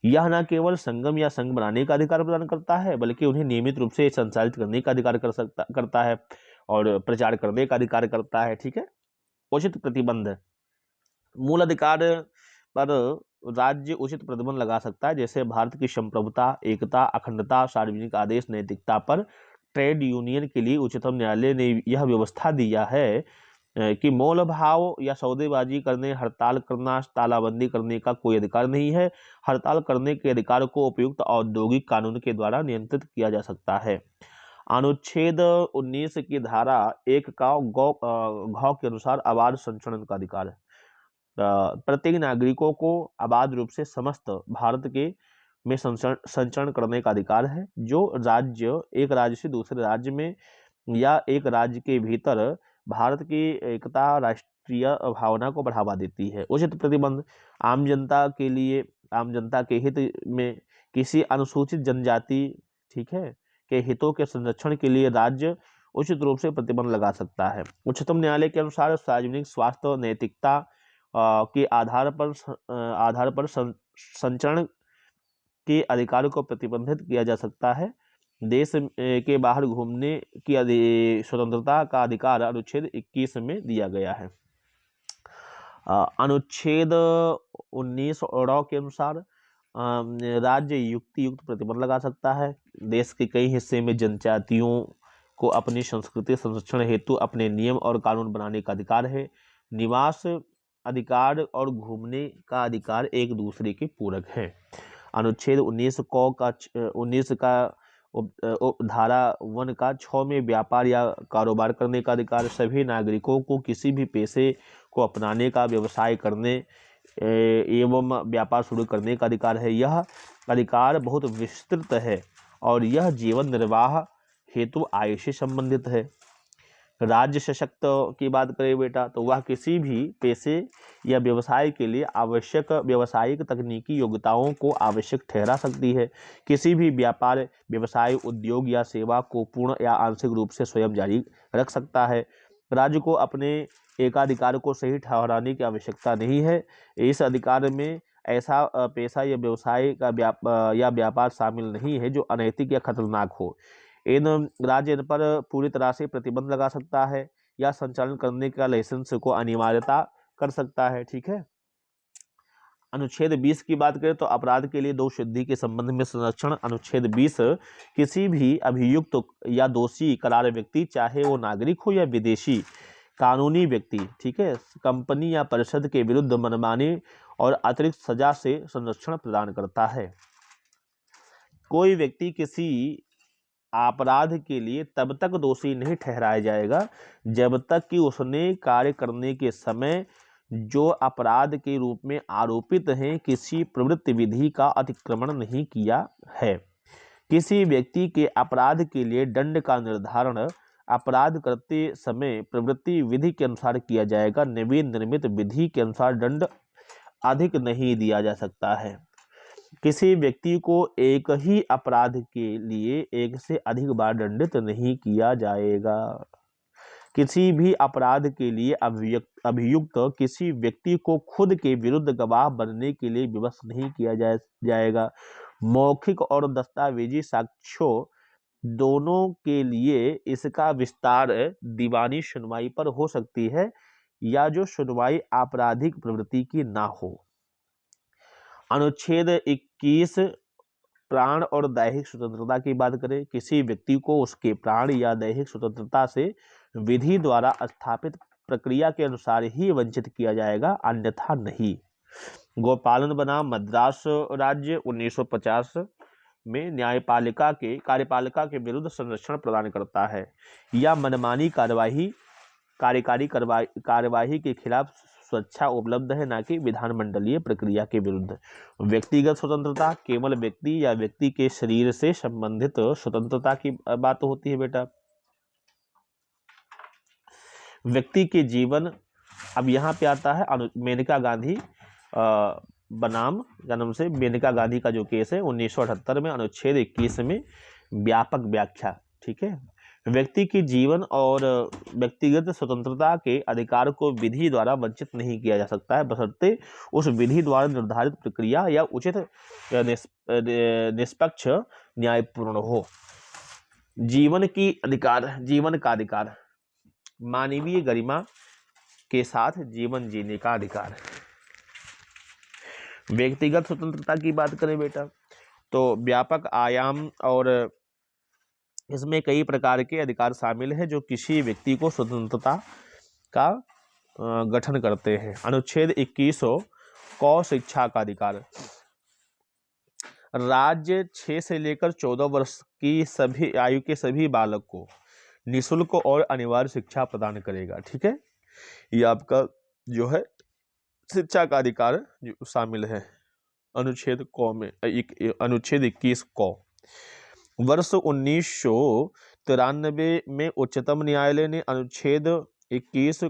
Speaker 1: यह न केवल संगम या संघ बनाने का अधिकार प्रदान करता है बल्कि उन्हें नियमित रूप से संचालित करने का अधिकार करता है और प्रचार करने का अधिकार करता है, ठीक है। उचित प्रतिबंध, मूल अधिकार पर राज्य उचित प्रतिबंध लगा सकता है। जैसे भारत की संप्रभुता, एकता, अखंडता, सार्वजनिक आदेश, नैतिकता पर ट्रेड यूनियन के लिए उच्चतम न्यायालय ने यह व्यवस्था दिया है कि मोल भाव या सौदेबाजी करने, हड़ताल करना, तालाबंदी करने का कोई अधिकार नहीं है। हड़ताल करने के अधिकार को उपयुक्त औद्योगिक कानून के द्वारा नियंत्रित किया जा सकता है। अनुच्छेद 19 की धारा 1 का घ के अनुसार आबाद संचरण का अधिकार है। प्रत्येक नागरिकों को आबाद रूप से समस्त भारत के में संचरण करने का अधिकार है। जो राज्य एक राज्य से दूसरे राज्य में या एक राज्य के भीतर भारत की एकता, राष्ट्रीय भावना को बढ़ावा देती है। उचित प्रतिबंध आम जनता के हित में किसी अनुसूचित जनजाति, ठीक है, के हितों के संरक्षण के लिए राज्य उचित रूप से प्रतिबंध लगा सकता है। उच्चतम न्यायालय के अनुसार सार्वजनिक स्वास्थ्य और नैतिकता के आधार पर संचरण के अधिकार को प्रतिबंधित किया जा सकता है। देश के बाहर घूमने की स्वतंत्रता का अधिकार अनुच्छेद 21 में दिया गया है। अनुच्छेद 19 के अनुसार राज्य युक्त प्रतिबंध लगा सकता है। देश के कई हिस्से में जनजातियों को अपनी संस्कृति संरक्षण हेतु अपने नियम और कानून बनाने का अधिकार है। निवास अधिकार और घूमने का अधिकार एक दूसरे के पूरक हैं। अनुच्छेद 19 का धारा 1 का 6 में व्यापार या कारोबार करने का अधिकार, सभी नागरिकों को किसी भी पेशे को अपनाने का, व्यवसाय करने एवं व्यापार शुरू करने का अधिकार है। यह अधिकार बहुत विस्तृत है और यह जीवन निर्वाह हेतु आय से संबंधित है। राज्य सशक्त की बात करें बेटा, तो वह किसी भी पेशे या व्यवसाय के लिए आवश्यक व्यवसायिक तकनीकी योग्यताओं को आवश्यक ठहरा सकती है। किसी भी व्यापार, व्यवसाय, उद्योग या सेवा को पूर्ण या आंशिक रूप से स्वयं जारी रख सकता है। राज्य को अपने एकाधिकार को सही ठहराने की आवश्यकता नहीं है। इस अधिकार में ऐसा पेशा या व्यवसाय का व्यापार शामिल नहीं है जो अनैतिक या खतरनाक हो। इन राज्य इन पर पूरी तरह से प्रतिबंध लगा सकता है या संचालन करने का लाइसेंस को अनिवार्यता कर सकता है। ठीक है। अनुच्छेद 20 की बात करें तो अपराध के लिए दोष सिद्धि के संबंध में संरक्षण। अनुच्छेद 20 किसी भी अभियुक्त या दोषी करार व्यक्ति, चाहे वो नागरिक हो या विदेशी कानूनी व्यक्ति, ठीक है, कंपनी या परिषद के विरुद्ध मनमानी और अतिरिक्त सजा से संरक्षण प्रदान करता है। कोई व्यक्ति किसी अपराध के लिए तब तक दोषी नहीं ठहराया जाएगा जब तक कि उसने कार्य करने के समय जो अपराध के रूप में आरोपित हैं किसी प्रवृत्ति विधि का अतिक्रमण नहीं किया है। किसी व्यक्ति के अपराध के लिए दंड का निर्धारण अपराध करते समय प्रवृत्ति विधि के अनुसार किया जाएगा। नवीन निर्मित विधि के अनुसार दंड अधिक नहीं दिया जा सकता है। किसी व्यक्ति को एक ही अपराध के लिए एक से अधिक बार दंडित नहीं किया जाएगा। किसी भी अपराध के लिए अभियुक्त किसी व्यक्ति को खुद के विरुद्ध गवाह बनने के लिए विवश नहीं किया जाएगा। मौखिक और दस्तावेजी साक्ष्यों दोनों के लिए इसका विस्तार दीवानी सुनवाई पर हो सकती है या जो सुनवाई आपराधिक प्रवृत्ति की ना हो। अनुच्छेद 21 प्राण और दैहिक स्वतंत्रता की बात करें, किसी व्यक्ति को उसके प्राण या दैहिक स्वतंत्रता से विधि द्वारा स्थापित प्रक्रिया के अनुसार ही वंचित किया जाएगा, अन्यथा नहीं। गोपालन बनाम मद्रास राज्य 1950 में कार्यपालिका के विरुद्ध संरक्षण प्रदान करता है या मनमानी कार्यकारी कार्यवाही के खिलाफ स्वेच्छा उपलब्ध है, ना कि विधानमंडलीय प्रक्रिया के विरुद्ध। व्यक्तिगत स्वतंत्रता केवल व्यक्ति या व्यक्ति के शरीर से संबंधित स्वतंत्रता की बात होती है बेटा। व्यक्ति के जीवन, अब यहाँ पे आता है मेनका गांधी बनाम जन्म से मेनका गांधी का जो केस है 1978 में अनुच्छेद 21 में व्यापक व्याख्या। ठीक है, व्यक्ति की जीवन और व्यक्तिगत स्वतंत्रता के अधिकार को विधि द्वारा वंचित नहीं किया जा सकता है बशर्ते उस विधि द्वारा निर्धारित प्रक्रिया या उचित निष्पक्ष न्यायपूर्ण हो। जीवन का अधिकार, मानवीय गरिमा के साथ जीवन जीने का अधिकार। व्यक्तिगत स्वतंत्रता की बात करें बेटा तो व्यापक आयाम और इसमें कई प्रकार के अधिकार शामिल हैं जो किसी व्यक्ति को स्वतंत्रता का गठन करते हैं। अनुच्छेद 21 क शिक्षा का अधिकार। राज्य 6 से लेकर 14 वर्ष की सभी आयु के सभी बालक को निःशुल्क और अनिवार्य शिक्षा प्रदान करेगा। ठीक है, ये आपका जो है शिक्षा का अधिकार शामिल है अनुच्छेद क में। अनुच्छेद 21 क। वर्ष 19 1993 में उच्चतम न्यायालय ने अनुच्छेद 21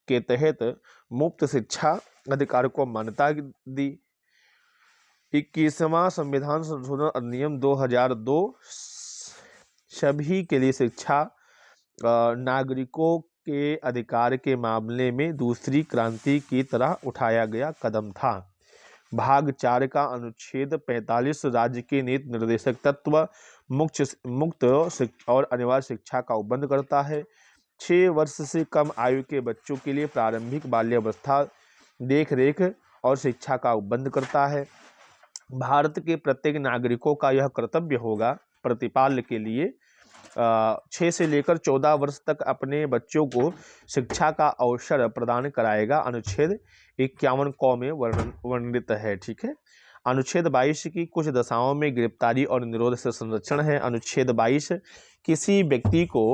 Speaker 1: के तहत मुफ्त शिक्षा अधिकार को मान्यता दी। 21वां संविधान संशोधन अधिनियम 2002 सभी के लिए शिक्षा नागरिकों के अधिकार के मामले में दूसरी क्रांति की तरह उठाया गया कदम था। भाग 4 का अनुच्छेद 45 राज्य के नीति निर्देशक तत्व मुक्त और अनिवार्य शिक्षा का उपबंध करता है। 6 वर्ष से कम आयु के बच्चों के लिए प्रारंभिक बाल्यावस्था देखरेख और शिक्षा का उपबंध करता है। भारत के प्रत्येक नागरिकों का यह कर्तव्य होगा प्रतिपाल्य के लिए 6 से लेकर 14 वर्ष तक अपने बच्चों को शिक्षा का अवसर प्रदान कराएगा। अनुच्छेद 51 क में वर्णित है। ठीक है। अनुच्छेद 22 की कुछ दशाओं में गिरफ्तारी और निरोध से संरक्षण है। अनुच्छेद 22 किसी व्यक्ति को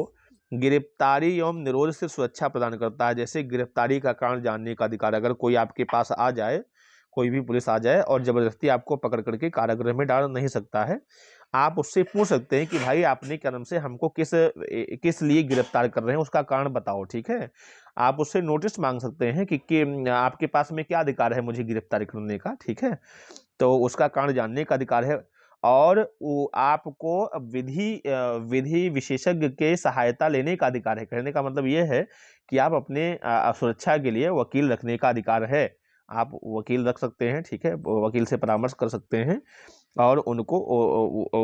Speaker 1: गिरफ्तारी एवं निरोध से सुरक्षा प्रदान करता है। जैसे गिरफ्तारी का कारण जानने का अधिकार। अगर कोई आपके पास आ जाए, कोई भी पुलिस आ जाए और जबरदस्ती आपको पकड़ करके कारागृह में डाल नहीं सकता है, आप उससे पूछ सकते हैं कि भाई आपने क्या नाम से हमको किस लिए गिरफ्तार कर रहे हैं, उसका कारण बताओ। ठीक है। आप उससे नोटिस मांग सकते हैं कि आपके पास में क्या अधिकार है मुझे गिरफ्तार करने का। ठीक है। तो उसका कारण जानने का अधिकार है। और आपको विधि विशेषज्ञ के सहायता लेने का अधिकार है। कहने का मतलब ये है कि आप अपने सुरक्षा के लिए वकील रखने का अधिकार है। आप वकील रख सकते हैं। ठीक है। वकील से परामर्श कर सकते हैं और उनको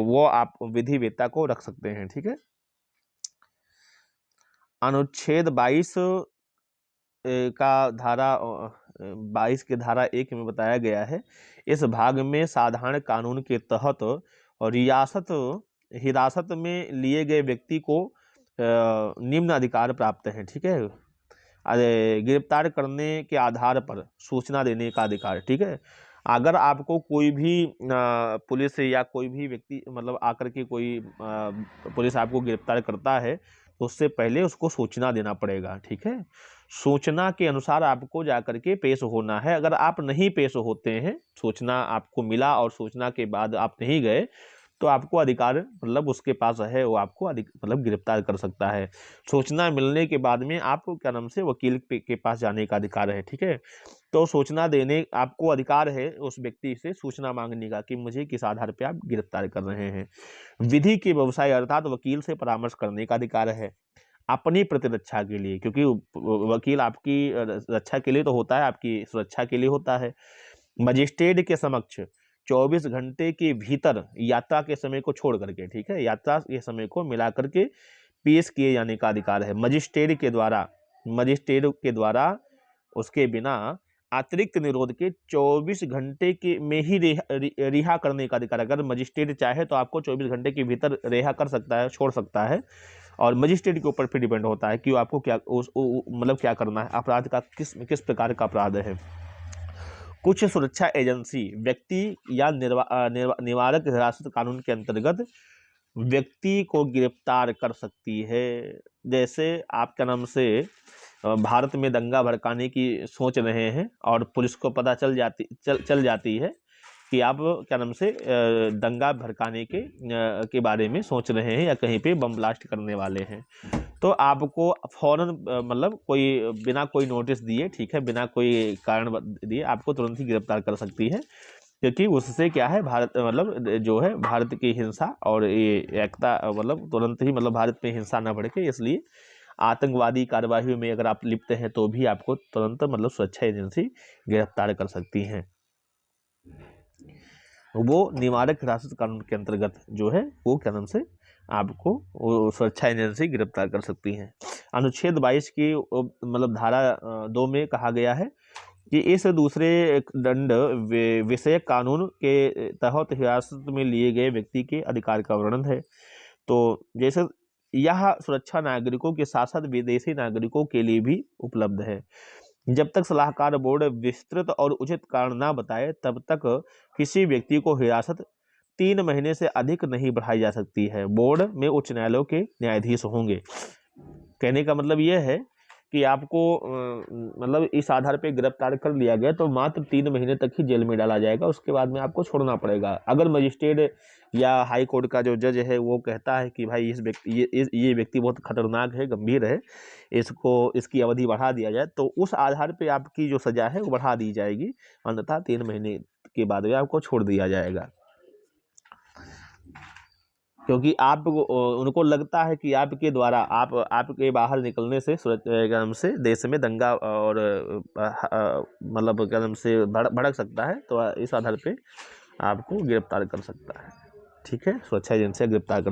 Speaker 1: वो आप विधिवेत्ता को रख सकते हैं। ठीक है। अनुच्छेद 22 का धारा 22 के धारा 1 में बताया गया है, इस भाग में साधारण कानून के तहत हिरासत में लिए गए व्यक्ति को निम्न अधिकार प्राप्त है। ठीक है। गिरफ्तार करने के आधार पर सूचना देने का अधिकार। ठीक है। अगर आपको कोई भी पुलिस या कोई भी व्यक्ति मतलब आकर के कोई पुलिस आपको गिरफ्तार करता है तो उससे पहले उसको सूचना देना पड़ेगा। ठीक है। सूचना के अनुसार आपको जाकर के पेश होना है। अगर आप नहीं पेश होते हैं, सूचना आपको मिला और सूचना के बाद आप नहीं गए, तो आपको अधिकार मतलब उसके पास है, वो आपको मतलब गिरफ्तार कर सकता है। सूचना मिलने के बाद में आपको क्या नाम से वकील के पास जाने का अधिकार है। ठीक है। तो सूचना देने आपको अधिकार है उस व्यक्ति से सूचना मांगने का कि मुझे किस आधार पे आप गिरफ्तार कर रहे हैं। विधि के व्यवसाय अर्थात वकील से परामर्श करने का अधिकार है अपनी प्रतिरक्षा के लिए, क्योंकि वकील आपकी रक्षा के लिए तो होता है, आपकी सुरक्षा के लिए होता है। मजिस्ट्रेट के समक्ष 24 घंटे के भीतर यात्रा के समय को छोड़ करके, ठीक है, यात्रा के समय को मिला करके पेश किए जाने का अधिकार है। मजिस्ट्रेट के द्वारा उसके बिना अतिरिक्त निरोध के 24 घंटे के में ही रिहा करने का अधिकार। अगर मजिस्ट्रेट चाहे तो आपको 24 घंटे के भीतर रिहा कर सकता है, छोड़ सकता है, और मजिस्ट्रेट के ऊपर फिर डिपेंड होता है कि आपको क्या मतलब क्या करना है, अपराध का किस प्रकार का अपराध है। कुछ सुरक्षा एजेंसी व्यक्ति या निवारक हिरासत कानून के अंतर्गत व्यक्ति को गिरफ्तार कर सकती है। जैसे आप क्या नाम से भारत में दंगा भड़काने की सोच रहे हैं और पुलिस को पता चल जाती है कि आप क्या नाम से दंगा भड़काने के बारे में सोच रहे हैं या कहीं पे बम ब्लास्ट करने वाले हैं, तो आपको फौरन मतलब बिना कोई नोटिस दिए, ठीक है, बिना कोई कारण दिए आपको तुरंत ही गिरफ्तार कर सकती है। क्योंकि उससे क्या है, भारत मतलब जो है भारत की हिंसा और ये एकता मतलब तुरंत ही मतलब भारत में हिंसा न भड़के, इसलिए आतंकवादी कार्यवाही में अगर आप लिप्त हैं तो भी आपको तुरंत मतलब सुरक्षा एजेंसी गिरफ्तार कर सकती हैं। वो निवारक हिरासत कानून के अंतर्गत जो है वो क्या नाम से आपको सुरक्षा एजेंसी गिरफ्तार कर सकती हैं। अनुच्छेद 22 की मतलब धारा 2 में कहा गया है कि इस दूसरे दंड विषयक कानून के तहत हिरासत में लिए गए व्यक्ति के अधिकार का वर्णन है। तो जैसे यह सुरक्षा नागरिकों के साथ साथ विदेशी नागरिकों के लिए भी उपलब्ध है। जब तक सलाहकार बोर्ड विस्तृत और उचित कारण ना बताए तब तक किसी व्यक्ति को हिरासत 3 महीने से अधिक नहीं बढ़ाई जा सकती है। बोर्ड में उच्च न्यायालयों के न्यायाधीश होंगे। कहने का मतलब यह है कि आपको मतलब इस आधार पे गिरफ्तार कर लिया गया तो मात्र 3 महीने तक ही जेल में डाला जाएगा, उसके बाद में आपको छोड़ना पड़ेगा। अगर मजिस्ट्रेट या हाई कोर्ट का जो जज है वो कहता है कि भाई ये व्यक्ति बहुत खतरनाक है, गंभीर है, इसकी अवधि बढ़ा दिया जाए, तो उस आधार पे आपकी जो सजा है वो बढ़ा दी जाएगी, अन्यथा 3 महीने के बाद में आपको छोड़ दिया जाएगा। क्योंकि आप उनको लगता है कि आपके द्वारा आपके बाहर निकलने से एकदम से देश में दंगा और मतलब एकदम से भड़क सकता है, तो इस आधार पे आपको गिरफ्तार कर सकता है। ठीक है, सुरक्षा एजेंसियां गिरफ्तार कर